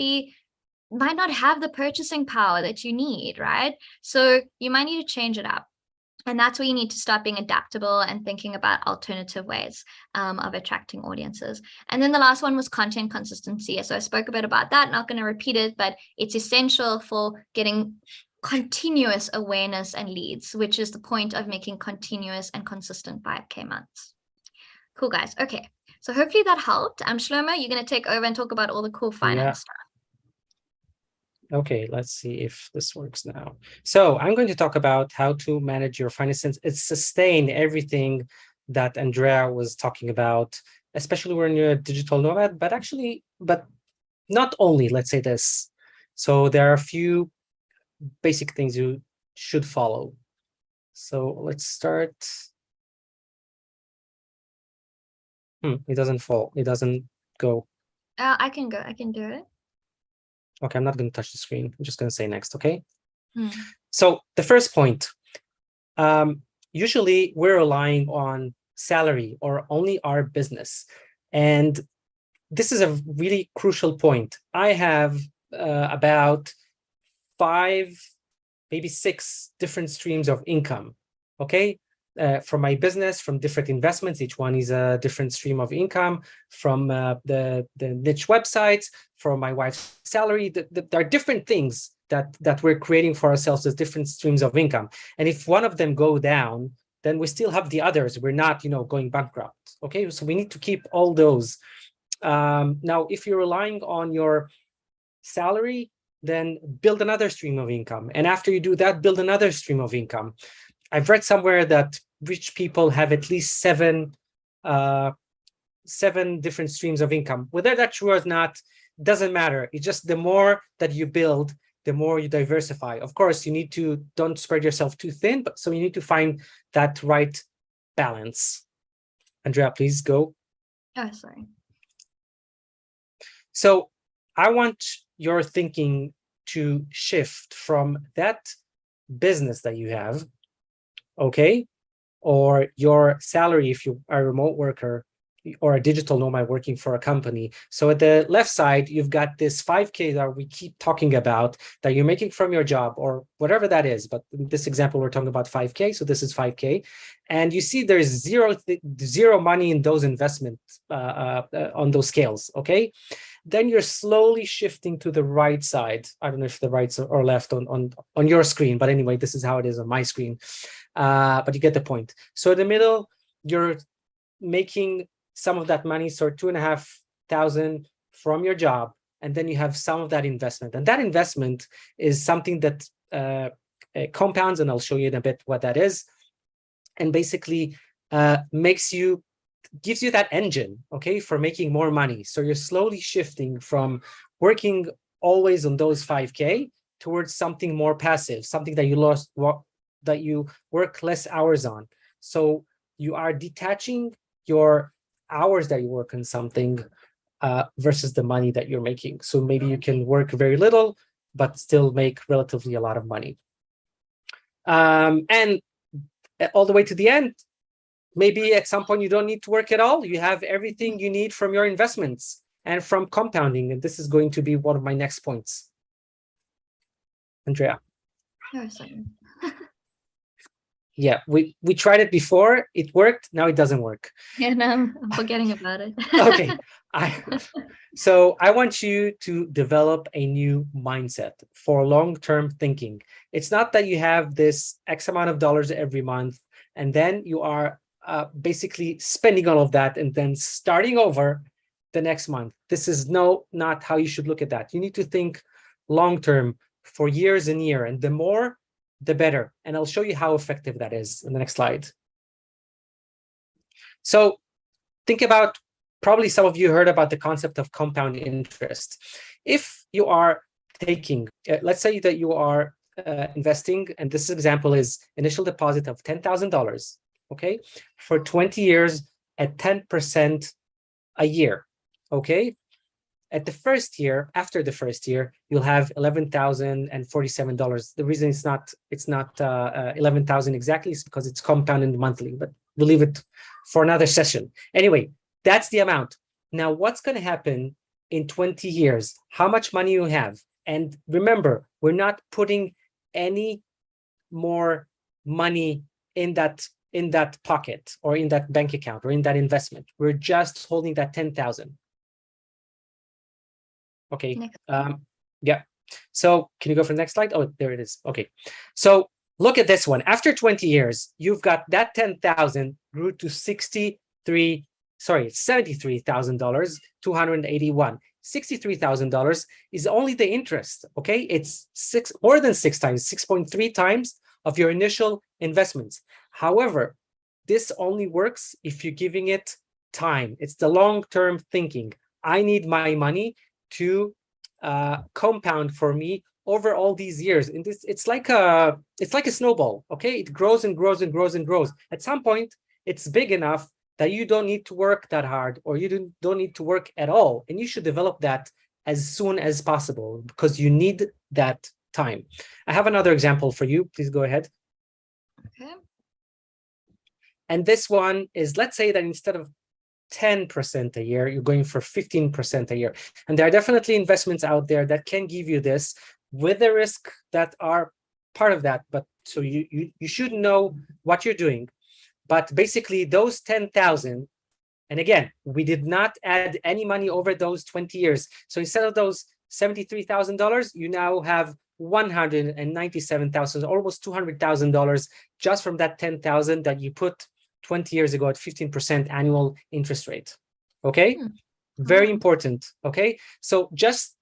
have the purchasing power that you need, right? So you might need to change it up. And that's where you need to start being adaptable and thinking about alternative ways of attracting audiences. And then the last one was content consistency. So I spoke a bit about that, not going to repeat it, but it's essential for getting continuous awareness and leads, which is the point of making continuous and consistent 5K months. Cool, guys. Okay. So hopefully that helped. Shlomo, you're going to take over and talk about all the cool finance stuff. Okay, let's see if this works now. So I'm going to talk about how to manage your finances. It's sustain everything that Andrea was talking about, especially when you're a digital nomad, but not only, let's say this. So there are a few basic things you should follow. So let's start. It doesn't fall. It doesn't go. I can go. I can do it. Okay, I'm not going to touch the screen. I'm just going to say next, okay? So the first point, usually we're relying on salary or only our business. And this is a really crucial point. I have about 5, maybe 6 different streams of income, okay? From my business, from different investments, each one is a different stream of income, from the niche websites, from my wife's salary. There are different things that we're creating for ourselves as different streams of income. And if one of them go down, then we still have the others. We're not, going bankrupt. Okay, so we need to keep all those. Now, if you're relying on your salary, then build another stream of income. And after you do that, build another stream of income. I've read somewhere that rich people have at least 7 different streams of income. Whether that's true or not, doesn't matter. It's just the more that you build, the more you diversify. Of course, you need to don't spread yourself too thin, but so you need to find that right balance. Andrea, please go. Oh, sorry. So I want your thinking to shift from that business that you have, okay, or your salary if you are a remote worker or a digital nomad working for a company. So at the left side, you've got this 5K that we keep talking about that you're making from your job or whatever that is. But in this example, we're talking about 5K. So this is 5K. And you see there's zero money in those investments on those scales, okay? Then you're slowly shifting to the right side. I don't know if the right or left on your screen, but anyway, this is how it is on my screen. But you get the point. So in the middle, you're making some of that money, so 2,500 from your job, and then you have some of that investment. And that investment is something that compounds, and I'll show you in a bit what that is, and basically gives you that engine, okay, for making more money. So you're slowly shifting from working always on those 5K towards something more passive, something that you work less hours on. So you are detaching your hours that you work on something versus the money that you're making. So maybe you can work very little, but still make relatively a lot of money. And all the way to the end, maybe at some point you don't need to work at all. You have everything you need from your investments and from compounding. And this is going to be one of my next points. Andrea. Yeah, we tried it before. It worked. Now it doesn't work. Yeah, no, I'm forgetting about it. Okay. So I want you to develop a new mindset for long-term thinking. It's not that you have this X amount of dollars every month, and then you are basically spending all of that and then starting over the next month. This is not how you should look at that. You need to think long-term for years and years, and the more, the better. And I'll show you how effective that is in the next slide. So think about, probably some of you heard about the concept of compound interest. If you are taking, let's say that you are investing, and this example is initial deposit of $10,000, okay, for 20 years at 10% a year, okay? At the first year, after the first year, you'll have $11,047. The reason it's not 11,000 exactly is because it's compounded monthly, but we'll leave it for another session. Anyway, that's the amount. Now, what's going to happen in 20 years? How much money you have? And remember, we're not putting any more money in that pocket or in that bank account or in that investment. We're just holding that 10,000. Okay. Yeah. So can you go for the next slide? Oh, there it is. Okay. So look at this one. After 20 years, you've got that 10,000 grew to $73,000, 281. $63,000 is only the interest. Okay. It's more than 6 times, 6.3 times of your initial investments. However, this only works if you're giving it time. It's the long-term thinking. I need my money to compound for me over all these years. And it's like a snowball. Okay, it grows and grows and grows and grows. At some point, it's big enough that you don't need to work that hard, or you don't need to work at all. And you should develop that as soon as possible because you need that time. I have another example for you. Please go ahead. Okay. And this one is, let's say that instead of 10% a year, you're going for 15% a year. And there are definitely investments out there that can give you this with the risk that are part of that. But so you should know what you're doing. But basically those 10,000, and again, we did not add any money over those 20 years. So instead of those $73,000, you now have $197,000, almost $200,000 just from that 10,000 that you put 20 years ago at 15% annual interest rate. Okay, very important. Okay, so just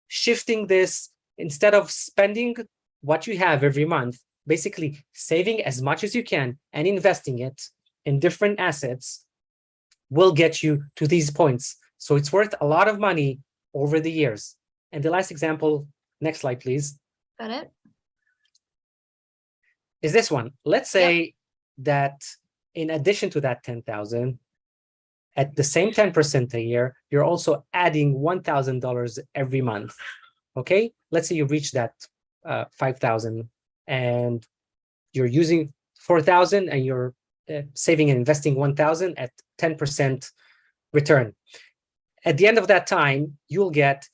shifting this, instead of spending what you have every month, basically saving as much as you can and investing it in different assets will get you to these points. So it's worth a lot of money over the years. And the last example, next slide, please. Got it. Is this one. Let's say that in addition to that 10,000, at the same 10% a year, you're also adding $1,000 every month. Okay, let's say you reach that 5,000 and you're using 4,000 and you're saving and investing 1,000 at 10% return. At the end of that time, you'll get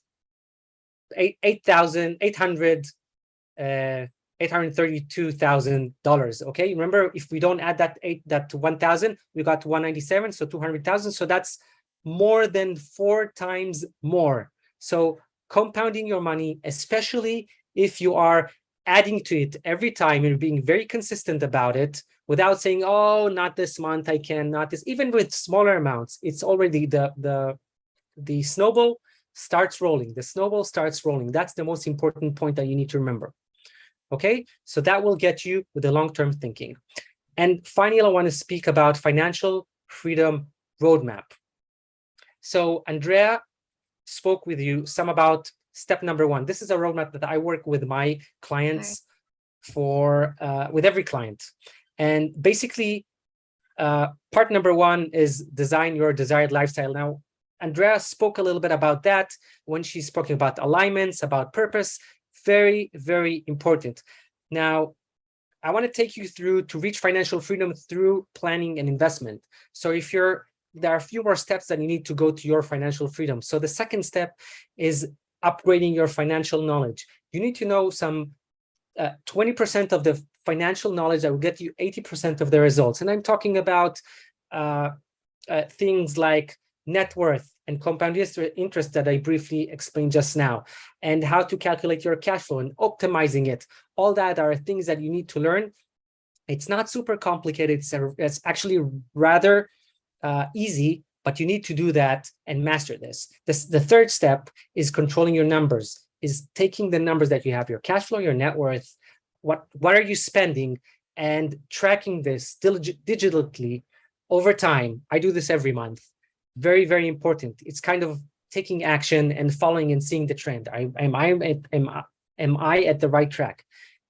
$832,000. Okay, remember, if we don't add that to 1,000, we got to 197, so 200,000. So that's more than 4 times more. So compounding your money, especially if you are adding to it every time and being very consistent about it, without saying, oh, not this month, I can, not this, even with smaller amounts, it's already the snowball starts rolling. The snowball starts rolling. That's the most important point that you need to remember. Okay, so that will get you with the long-term thinking. And finally, I want to speak about financial freedom roadmap. So Andrea spoke with you some about step number 1. This is a roadmap that I work with my clients for, with every client. And basically, Part number one is design your desired lifestyle. Now, Andrea spoke a little bit about that when she's speaking about alignments, about purpose. Very, very important. Now, I want to take you through to reach financial freedom through planning and investment. So there are a few more steps that you need to go to your financial freedom. So the second step is upgrading your financial knowledge. You need to know some 20% of the financial knowledge that will get you 80% of the results. And I'm talking about things like net worth and compound interest that I briefly explained just now, and how to calculate your cash flow and optimizing it. All that are things that you need to learn. It's not super complicated. It's actually rather easy, but you need to do that and master this. The third step is controlling your numbers, is taking the numbers that you have, your cash flow, your net worth, what are you spending, and tracking this digitally over time. I do this every month. Very, very important. It's kind of taking action and following and seeing the trend. Am I at the right track?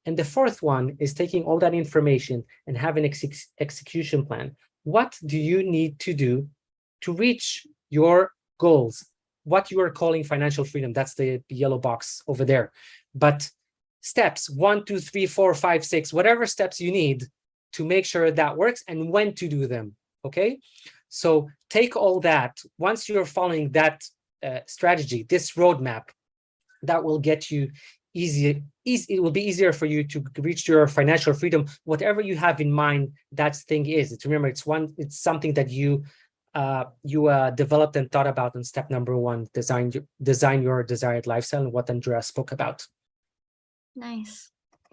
And the fourth one is taking all that information and have an execution plan. What do you need to do to reach your goals? What you are calling financial freedom. That's the yellow box over there. But steps 1, 2, 3, 4, 5, 6, whatever steps you need to make sure that works and when to do them. Okay. So take all that. Once you're following that strategy, this roadmap, that will get you easier. It will be easier for you to reach your financial freedom. Whatever you have in mind, that thing is. Remember, it's something that you developed and thought about in step number one: design your desired lifestyle, and what Andrea spoke about. Nice.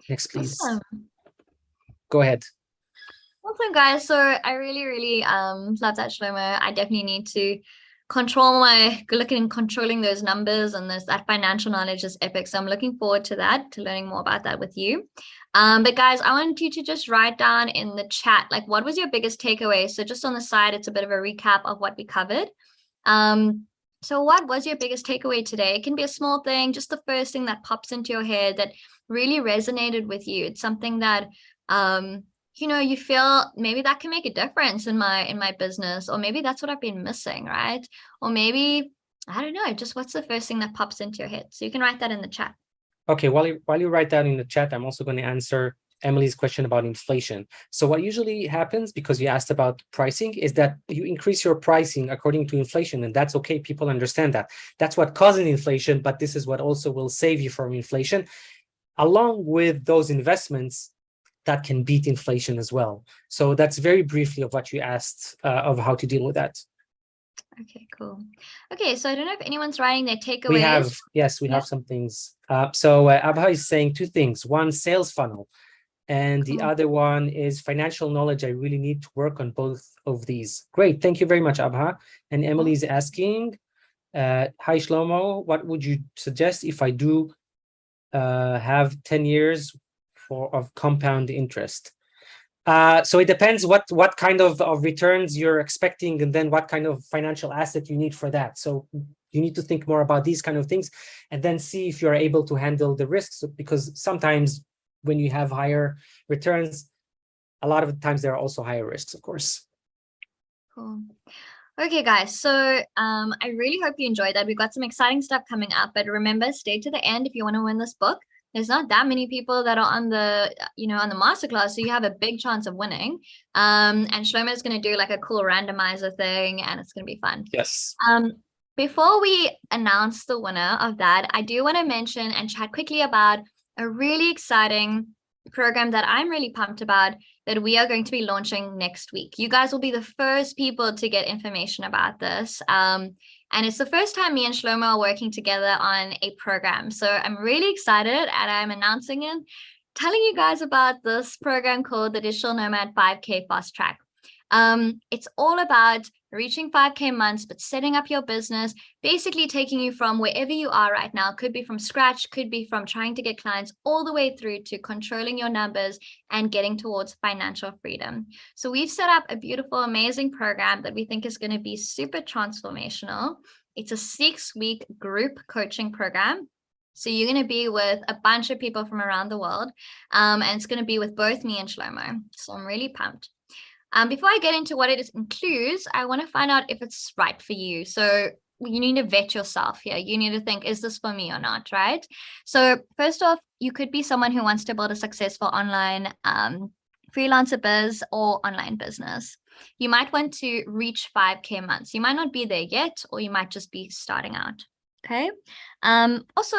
Next, please. Awesome. Go ahead. Awesome, guys. So I really, really love that, Shlomo. I definitely need to controlling those numbers, and that financial knowledge is epic. So I'm looking forward to learning more about that with you. But guys, I want you to just write down in the chat, like, what was your biggest takeaway? So just on the side, it's a bit of a recap of what we covered. So what was your biggest takeaway today? It can be a small thing, just the first thing that pops into your head that really resonated with you. It's something that you feel maybe that can make a difference in my business, or maybe that's what I've been missing, right? Or maybe, I don't know, just what's the first thing that pops into your head? So you can write that in the chat. Okay, while you write that in the chat, I'm also going to answer Emily's question about inflation. So what usually happens, because you asked about pricing, is that you increase your pricing according to inflation, and that's okay. People understand that. That's what causes inflation, but this is what also will save you from inflation, along with those investments that can beat inflation as well. So that's very briefly of what you asked of how to deal with that. Okay, cool. Okay, so I don't know if anyone's writing their takeaways. We have some things. So Abha is saying two things. One, sales funnel, and the other one is financial knowledge. I really need to work on both of these. Great, thank you very much, Abha. And Emily is asking, hi Shlomo, what would you suggest if I do have 10 years of compound interest? So it depends what kind of returns you're expecting, and then what kind of financial asset you need for that. So you need to think more about these kind of things, and then see if you're able to handle the risks, because sometimes when you have higher returns, a lot of the times there are also higher risks, of course. Cool. Okay, guys, so I really hope you enjoyed that. We've got some exciting stuff coming up, but remember, stay to the end if you want to win this book. There's not that many people that are on the masterclass, so you have a big chance of winning. And Shlomo is going to do like a cool randomizer thing, and it's going to be fun. Yes. Before we announce the winner of that, I do want to mention and chat quickly about a really exciting program that I'm really pumped about that we are going to be launching next week. You guys will be the first people to get information about this. And it's the first time me and Shlomo are working together on a program. So I'm really excited, and I'm announcing it, telling you guys about this program called the Digital Nomad 5K Fast Track. It's all about reaching 5K months, but setting up your business, basically taking you from wherever you are right now. Could be from scratch, could be from trying to get clients, all the way through to controlling your numbers and getting towards financial freedom. So we've set up a beautiful, amazing program that we think is going to be super transformational. It's a 6-week group coaching program. So you're going to be with a bunch of people from around the world. And it's going to be with both me and Shlomo. So I'm really pumped. Before I get into what it includes, I want to find out if it's right for you. So you need to vet yourself here. You need to think, is this for me or not, right? So first off, you could be someone who wants to build a successful online freelancer biz or online business. You might want to reach 5K months. You might not be there yet, or you might just be starting out. Okay. Also,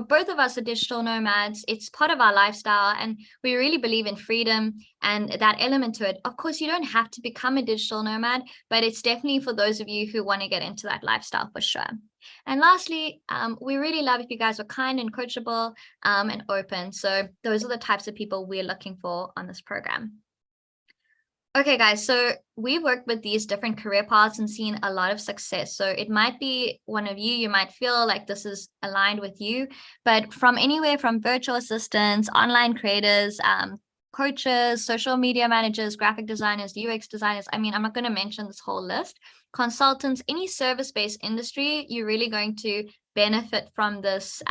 both of us are digital nomads. It's part of our lifestyle, and we really believe in freedom and that element to it. Of course, you don't have to become a digital nomad, but it's definitely for those of you who want to get into that lifestyle for sure. And lastly, we really love if you guys are kind and coachable and open. So those are the types of people we're looking for on this program. Okay, guys, so we've worked with these different career paths and seen a lot of success. So it might be one of you might feel like this is aligned with you, but from anywhere from virtual assistants, online creators, coaches, social media managers, graphic designers, UX designers. I mean, I'm not going to mention this whole list. Consultants, any service-based industry, you're really going to benefit from this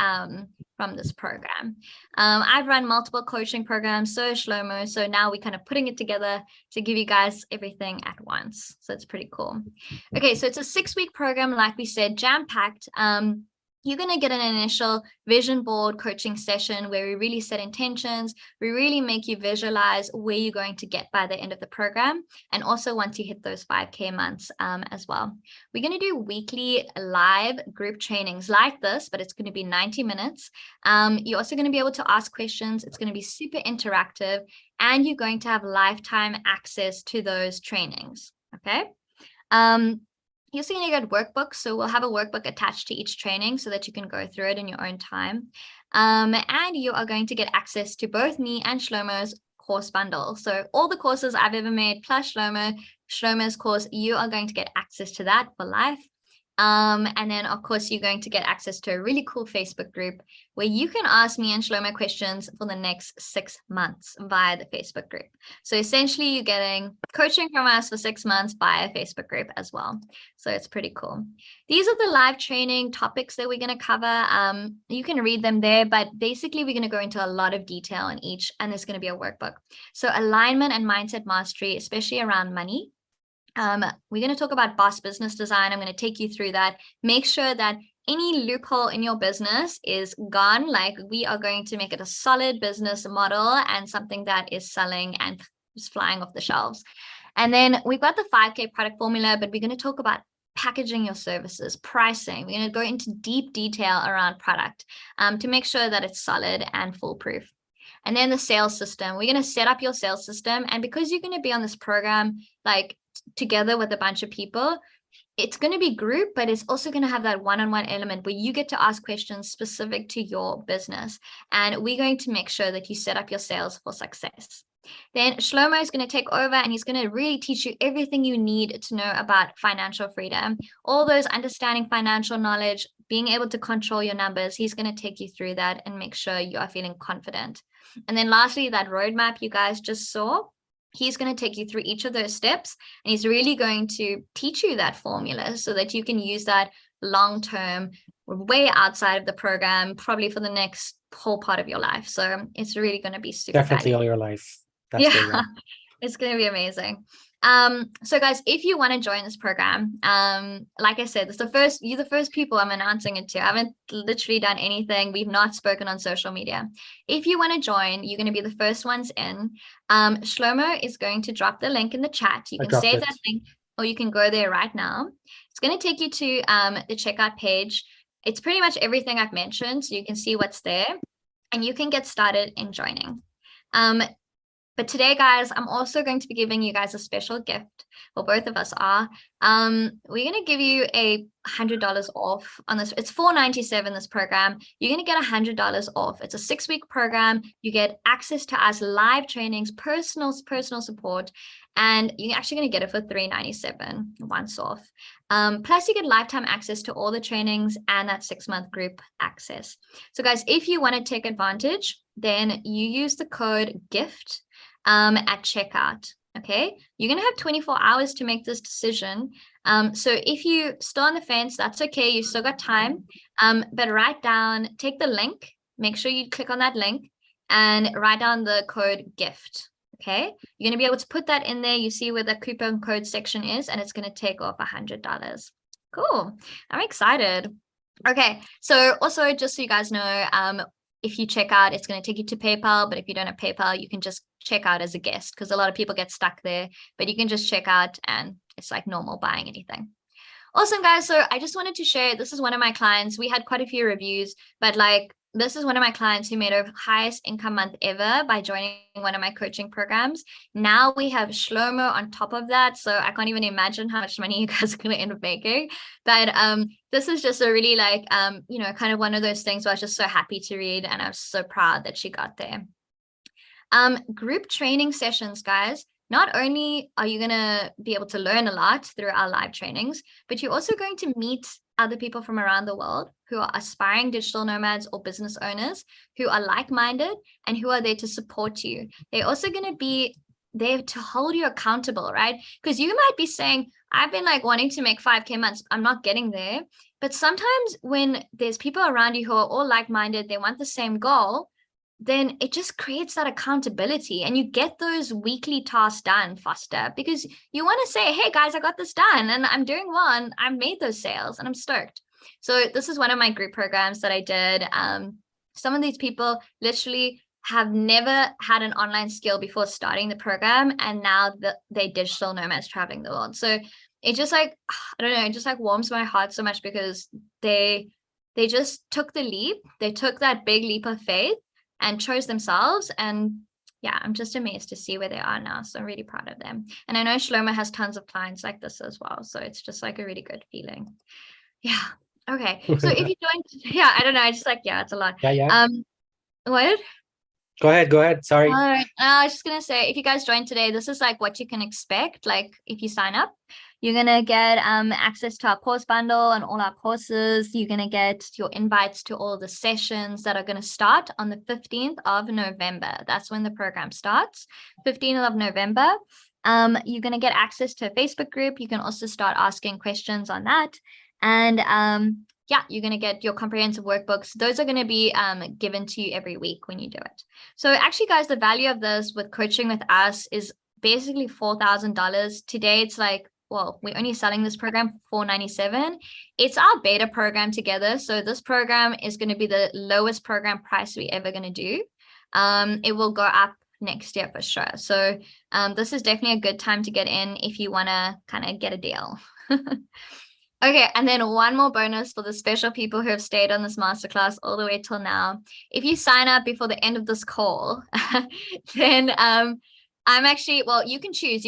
program. I've run multiple coaching programs, so Shlomo. So now we're kind of putting it together to give you guys everything at once. So it's pretty cool. Okay, so it's a 6-week program, like we said, jam-packed. You're going to get an initial vision board coaching session where we really set intentions. We really make you visualize where you're going to get by the end of the program. And also once you hit those 5K months as well. We're going to do weekly live group trainings like this, but it's going to be 90 minutes. You're also going to be able to ask questions. It's going to be super interactive, and you're going to have lifetime access to those trainings. Okay. You're also going to get workbooks. So we'll have a workbook attached to each training so that you can go through it in your own time. And you are going to get access to both me and Shlomo's course bundle. So all the courses I've ever made plus Shlomo's course, you are going to get access to that for life. And then of course you're going to get access to a really cool Facebook group where you can ask me and Shlomo questions for the next 6 months via the Facebook group. So essentially you're getting coaching from us for 6 months via Facebook group as well. So it's pretty cool. These are the live training topics that we're going to cover. You can read them there, but basically we're going to go into a lot of detail in each, and there's going to be a workbook. So alignment and mindset mastery, especially around money. We're going to talk about boss business design. I'm going to take you through that. Make sure that any loophole in your business is gone. Like, we are going to make it a solid business model and something that is selling and is flying off the shelves. And then we've got the 5K product formula, but we're going to talk about packaging your services, pricing. We're going to go into deep detail around product to make sure that it's solid and foolproof. And then the sales system. We're going to set up your sales system. And because you're going to be on this program, like, together with a bunch of people, it's going to be group, but it's also going to have that one-on-one element where you get to ask questions specific to your business. And we're going to make sure that you set up your sales for success. Then Shlomo is going to take over, and he's going to really teach you everything you need to know about financial freedom, all those understanding financial knowledge, being able to control your numbers. He's going to take you through that and make sure you are feeling confident. And then lastly, that roadmap you guys just saw, he's going to take you through each of those steps, and he's really going to teach you that formula so that you can use that long-term, way outside of the program, probably for the next whole part of your life. So it's really going to be super Definitely valuable. all your life. That's It's going to be amazing. So guys, if you want to join this program, like I said, you're the first people I'm announcing it to. I haven't literally done anything. We've not spoken on social media. If you want to join, you're going to be the first ones in. Shlomo is going to drop the link in the chat. You can save that link, or you can go there right now. It's going to take you to the checkout page. It's pretty much everything I've mentioned, so you can see what's there, and you can get started in joining. But today, guys, I'm also going to be giving you guys a special gift. Well, both of us are. We're going to give you $100 off on this. It's $497, this program. You're going to get $100 off. It's a 6-week program. You get access to us live trainings, personal support, and you're actually going to get it for $397 once off. Plus, you get lifetime access to all the trainings and that 6-month group access. So, guys, if you want to take advantage, then you use the code GIFT at checkout. Okay, you're gonna have 24 hours to make this decision. So if you still on the fence, that's okay, you still got time. But take the link, make sure you click on that link and write down the code GIFT. Okay, you're going to be able to put that in there. You see where the coupon code section is, and it's going to take off $100. Cool. I'm excited. Okay, so also just so you guys know, if you check out, it's going to take you to PayPal, but if you don't have PayPal, you can just check out as a guest, because a lot of people get stuck there, but you can just check out and it's like normal buying anything. Awesome, guys. So I just wanted to share, this is one of my clients. We had quite a few reviews, but like, this is one of my clients who made her highest income month ever by joining one of my coaching programs. Now we have Shlomo on top of that. So I can't even imagine how much money you guys are going to end up making. But this is just a really like, you know, kind of one of those things where I was just so happy to read, and I was so proud that she got there. Group training sessions, guys. Not only are you going to be able to learn a lot through our live trainings, but you're also going to meet other people from around the world who are aspiring digital nomads or business owners who are like-minded and who are there to support you. They're also going to be there to hold you accountable, right? Because you might be saying, I've been like wanting to make 5K months. I'm not getting there. But sometimes when there's people around you who are all like-minded, they want the same goal, then it just creates that accountability, and you get those weekly tasks done faster because you want to say, hey guys, I got this done and I'm doing well and I've made those sales and I'm stoked. So this is one of my group programs that I did. Some of these people literally have never had an online skill before starting the program, and now they're digital nomads traveling the world. So it just like, I don't know, it just like warms my heart so much because they just took the leap. They took that big leap of faith and chose themselves. And yeah, I'm just amazed to see where they are now. So I'm really proud of them. And I know Shlomo has tons of clients like this as well. So it's just like a really good feeling. Yeah. Okay. So if you joined, yeah, I don't know. I just like, yeah, it's a lot. Yeah. What? Go ahead. Sorry. I was just going to say, if you guys join today, this is like what you can expect. Like if you sign up, you're going to get access to our course bundle and all our courses. You're going to get your invites to all the sessions that are going to start on the 15th of November. That's when the program starts, 15th of November. You're going to get access to a Facebook group. You can also start asking questions on that. And yeah, you're going to get your comprehensive workbooks. Those are going to be given to you every week when you do it. So actually, guys, the value of this with coaching with us is basically $4,000. Today, it's like, well, we're only selling this program for $497. It's our beta program together. So this program is going to be the lowest program price we're ever going to do. It will go up next year for sure. So this is definitely a good time to get in if you want to kind of get a deal. Okay, and then one more bonus for the special people who have stayed on this masterclass all the way till now. If you sign up before the end of this call, then I'm actually, well, you can choose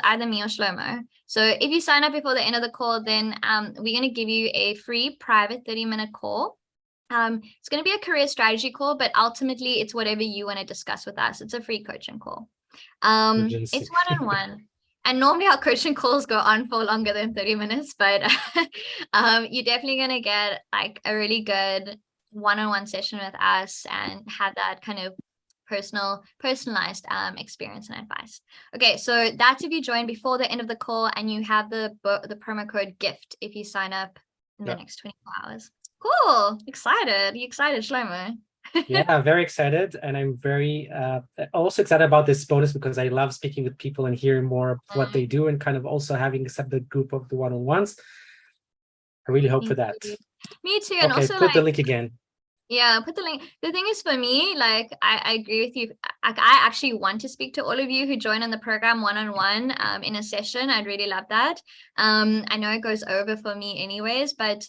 either me or Shlomo. So if you sign up before the end of the call, then we're going to give you a free private 30-minute call. It's going to be a career strategy call, but ultimately it's whatever you want to discuss with us. It's a free coaching call. It's one-on-one. And normally our coaching calls go on for longer than 30 minutes, but you're definitely going to get like a really good one-on-one session with us and have that kind of personalized experience and advice. Okay, so that's if you join before the end of the call, and you have the promo code GIFT if you sign up in the next 24 hours. Cool. Excited. You excited, Shlomo? Yeah, very excited. And I'm very also excited about this bonus because I love speaking with people and hearing more of what they do, and kind of also having a separate group of the one-on-ones. I really hope for that. Me too. And okay, also put the link again. Yeah, put the link. The thing is, for me, like I agree with you. I actually want to speak to all of you who join on the program one-on-one in a session. I'd really love that. I know it goes over for me anyways, but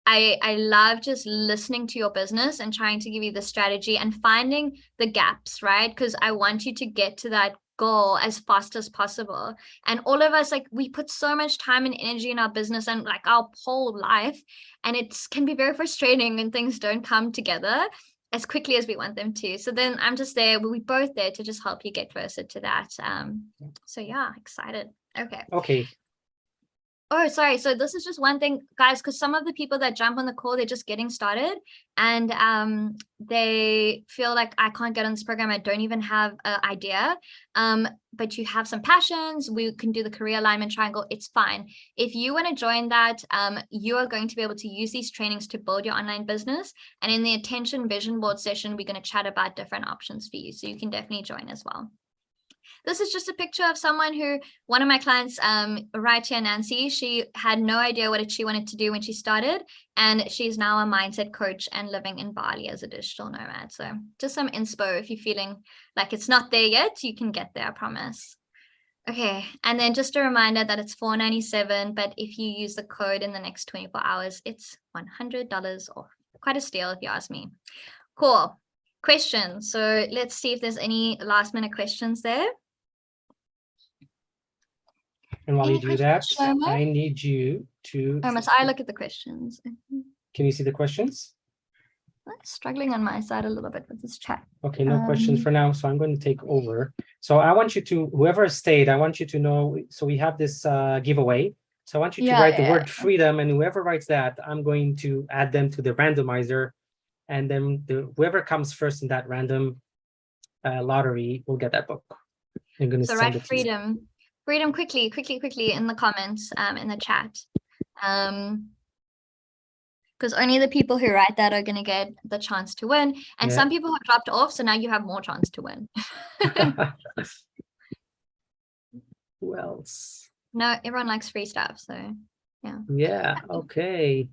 I love just listening to your business and trying to give you the strategy and finding the gaps, right? Because I want you to get to that goal as fast as possible. And all of us, like, we put so much time and energy in our business and like our whole life, and it can be very frustrating when things don't come together as quickly as we want them to. So then I'm just there, we're both there to just help you get closer to that. So yeah, excited. Okay. Oh, sorry. So this is just one thing, guys, because some of the people that jump on the call, they're just getting started and they feel like, I can't get on this program. I don't even have an idea. But you have some passions. We can do the career alignment triangle. It's fine. If you want to join that, you are going to be able to use these trainings to build your online business. And in the attention vision board session, we're going to chat about different options for you. So you can definitely join as well. This is just a picture of someone who, one of my clients, right here, Nancy, she had no idea what she wanted to do when she started. And she's now a mindset coach and living in Bali as a digital nomad. So just some inspo. If you're feeling like it's not there yet, you can get there, I promise. Okay, and then just a reminder that it's $497, but if you use the code in the next 24 hours, it's $100 off. Quite a steal if you ask me. Cool. Questions. So let's see if there's any last minute questions there. And while Any you do that, questions, Shlomo? I need you to. Or must I look at the questions? Can you see the questions? I'm struggling on my side a little bit with this chat. Okay, no questions for now. So I'm going to take over. So I want you to, whoever stayed, I want you to know. So we have this giveaway. So I want you to write the word freedom, and whoever writes that, I'm going to add them to the randomizer. And then whoever comes first in that random lottery will get that book. I'm going to send write it to freedom. you. Freedom quickly in the comments, in the chat. Because only the people who write that are going to get the chance to win. And some people have dropped off, so now you have more chance to win. Who else? No, everyone likes free stuff, so yeah. Yeah, okay.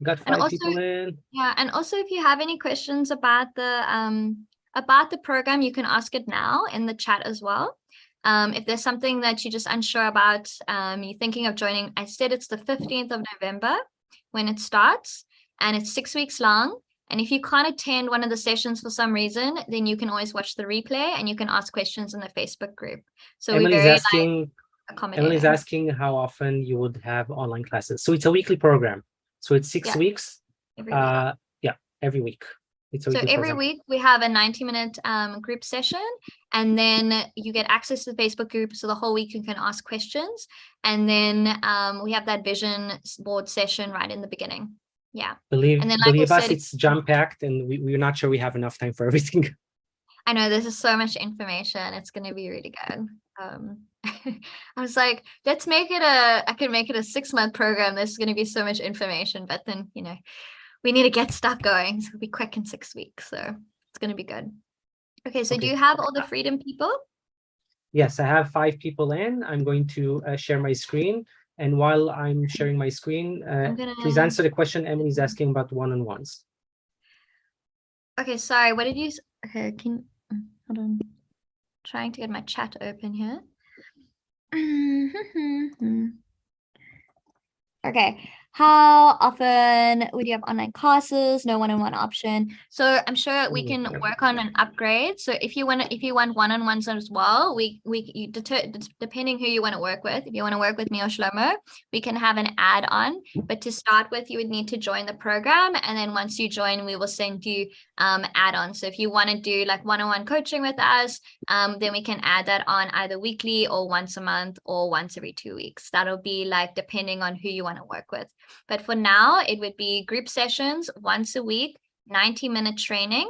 Got 5 people in. Yeah, and also if you have any questions about the program, you can ask it now in the chat as well. If there's something that you're just unsure about, you're thinking of joining, I said it's the 15th of November when it starts, and it's 6 weeks long. And if you can't attend one of the sessions for some reason, then you can always watch the replay and you can ask questions in the Facebook group. So Emily's asking how often you would have online classes. So it's a weekly program. So it's 6 weeks. Every week. Every week. So every week we have a 90-minute group session, and then you get access to the Facebook group. So the whole week you can ask questions, and then we have that vision board session right in the beginning. Yeah. Believe us, it's jam-packed, and we're not sure we have enough time for everything. I know this is so much information. It's going to be really good. I was like, let's make it I could make it a 6-month program. This is going to be so much information, but then, we need to get stuff going. So it'll be quick in 6 weeks. So it's going to be good. Okay. So do you have all the freedom people? Yes, I have 5 people in. I'm going to share my screen. And while I'm sharing my screen, please answer the question Emily's asking about one-on-ones. Okay. Sorry. What did you, okay. Hold on. Trying to get my chat open here. Okay. How often would you have online classes? No one-on-one option. So I'm sure we can work on an upgrade. So if you want one-on-ones as well, depending who you want to work with. If you want to work with me or Shlomo, we can have an add-on. But to start with, you would need to join the program, and then once you join, we will send you add-ons. So if you want to do like one-on-one coaching with us, then we can add that on either weekly or once a month or once every 2 weeks. That'll be like depending on who you want to work with. But for now, it would be group sessions once a week, 90-minute training.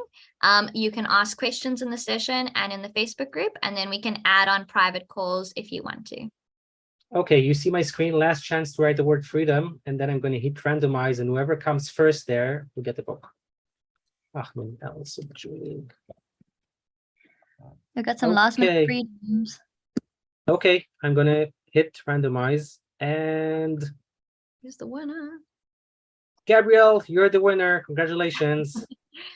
You can ask questions in the session and in the Facebook group, and then we can add on private calls if you want to. Okay, you see my screen, last chance to write the word freedom, and then I'm going to hit randomize, and whoever comes first there will get the book. Ahmed also joining. I got some last minute freedoms. Okay, I'm going to hit randomize, and who's the winner? Gabrielle, you're the winner. Congratulations.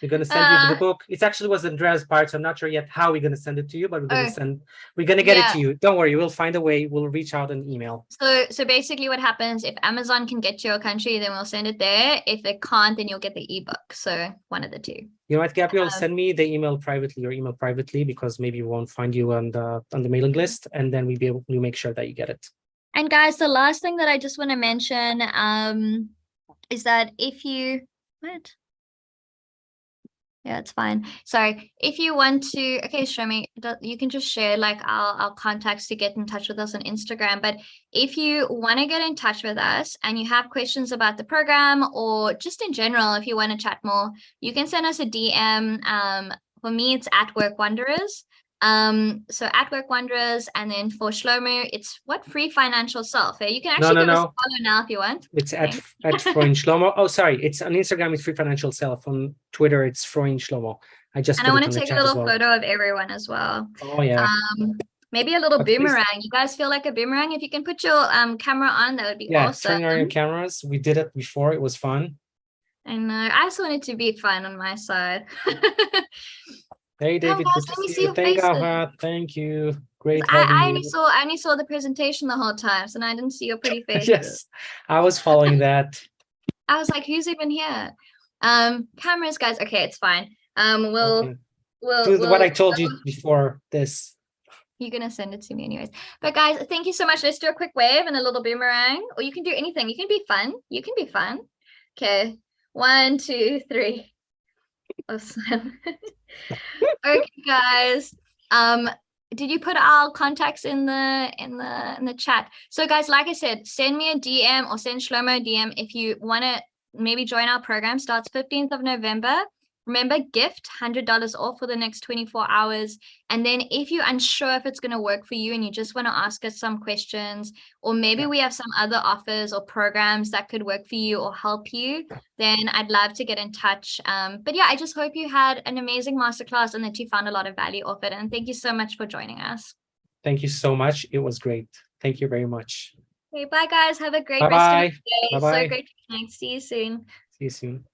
We're going to send you the book. It actually was Andrea's part, so I'm not sure yet how we're going to send it to you, but we're going to get it to you. Don't worry, we'll find a way. We'll reach out an email. So basically what happens, if Amazon can get to your country, then we'll send it there. If they can't, then you'll get the ebook. So one of the two. You know what, Gabrielle, send me the email privately, or email privately, because maybe we won't find you on the mailing list, and then we'll be able to make sure that you get it. And guys, the last thing that I just want to mention is that if you, yeah, it's fine. Sorry. If you want to, okay, show me, you can just share like our contacts to get in touch with us on Instagram. But if you want to get in touch with us and you have questions about the program, or just in general, if you want to chat more, you can send us a DM. For me, it's @WorkWanderers. So @WorkWanderers, and then for Shlomo, it's what? Free Financial Self. You can actually give us a follow now if you want. It's at Freund Shlomo. Oh, sorry. It's on Instagram, it's Free Financial Self. On Twitter, it's Freund Shlomo. I just And I put it want on to the take a chat as little well. photo of everyone as well. Oh yeah. Maybe a little But please- boomerang. You guys feel like a boomerang? If you can put your camera on, that would be Yeah, awesome. turning on your cameras. We did it before. It was fun. I know. I just want it to be fun on my side. Hey, David, guys, good to let me see see you. your Thank faces. you. Thank you. Great having I you. only saw the presentation the whole time, so I didn't see your pretty faces. Yes, I was following that. I was like, who's even here? Cameras, guys. Okay, it's fine. Okay. Do what I told you before this. You're gonna send it to me anyways. But guys, thank you so much. Let's do a quick wave and a little boomerang, or you can do anything. You can be fun. You can be fun. Okay, 1, 2, 3. Awesome. Okay, guys. Did you put our contacts in the chat? So guys, like I said, send me a DM or send Shlomo a DM if you want to maybe join our program. Starts 15th of November. Remember, gift $100 off for the next 24 hours. And then if you're unsure if it's going to work for you and you just want to ask us some questions, or maybe we have some other offers or programs that could work for you or help you, then I'd love to get in touch. But yeah, I just hope you had an amazing masterclass and that you found a lot of value off it. And thank you so much for joining us. Thank you so much. It was great. Thank you very much. Okay, bye guys. Have a great Bye-bye. rest of the day. Bye-bye. So great to connect. See you soon. See you soon.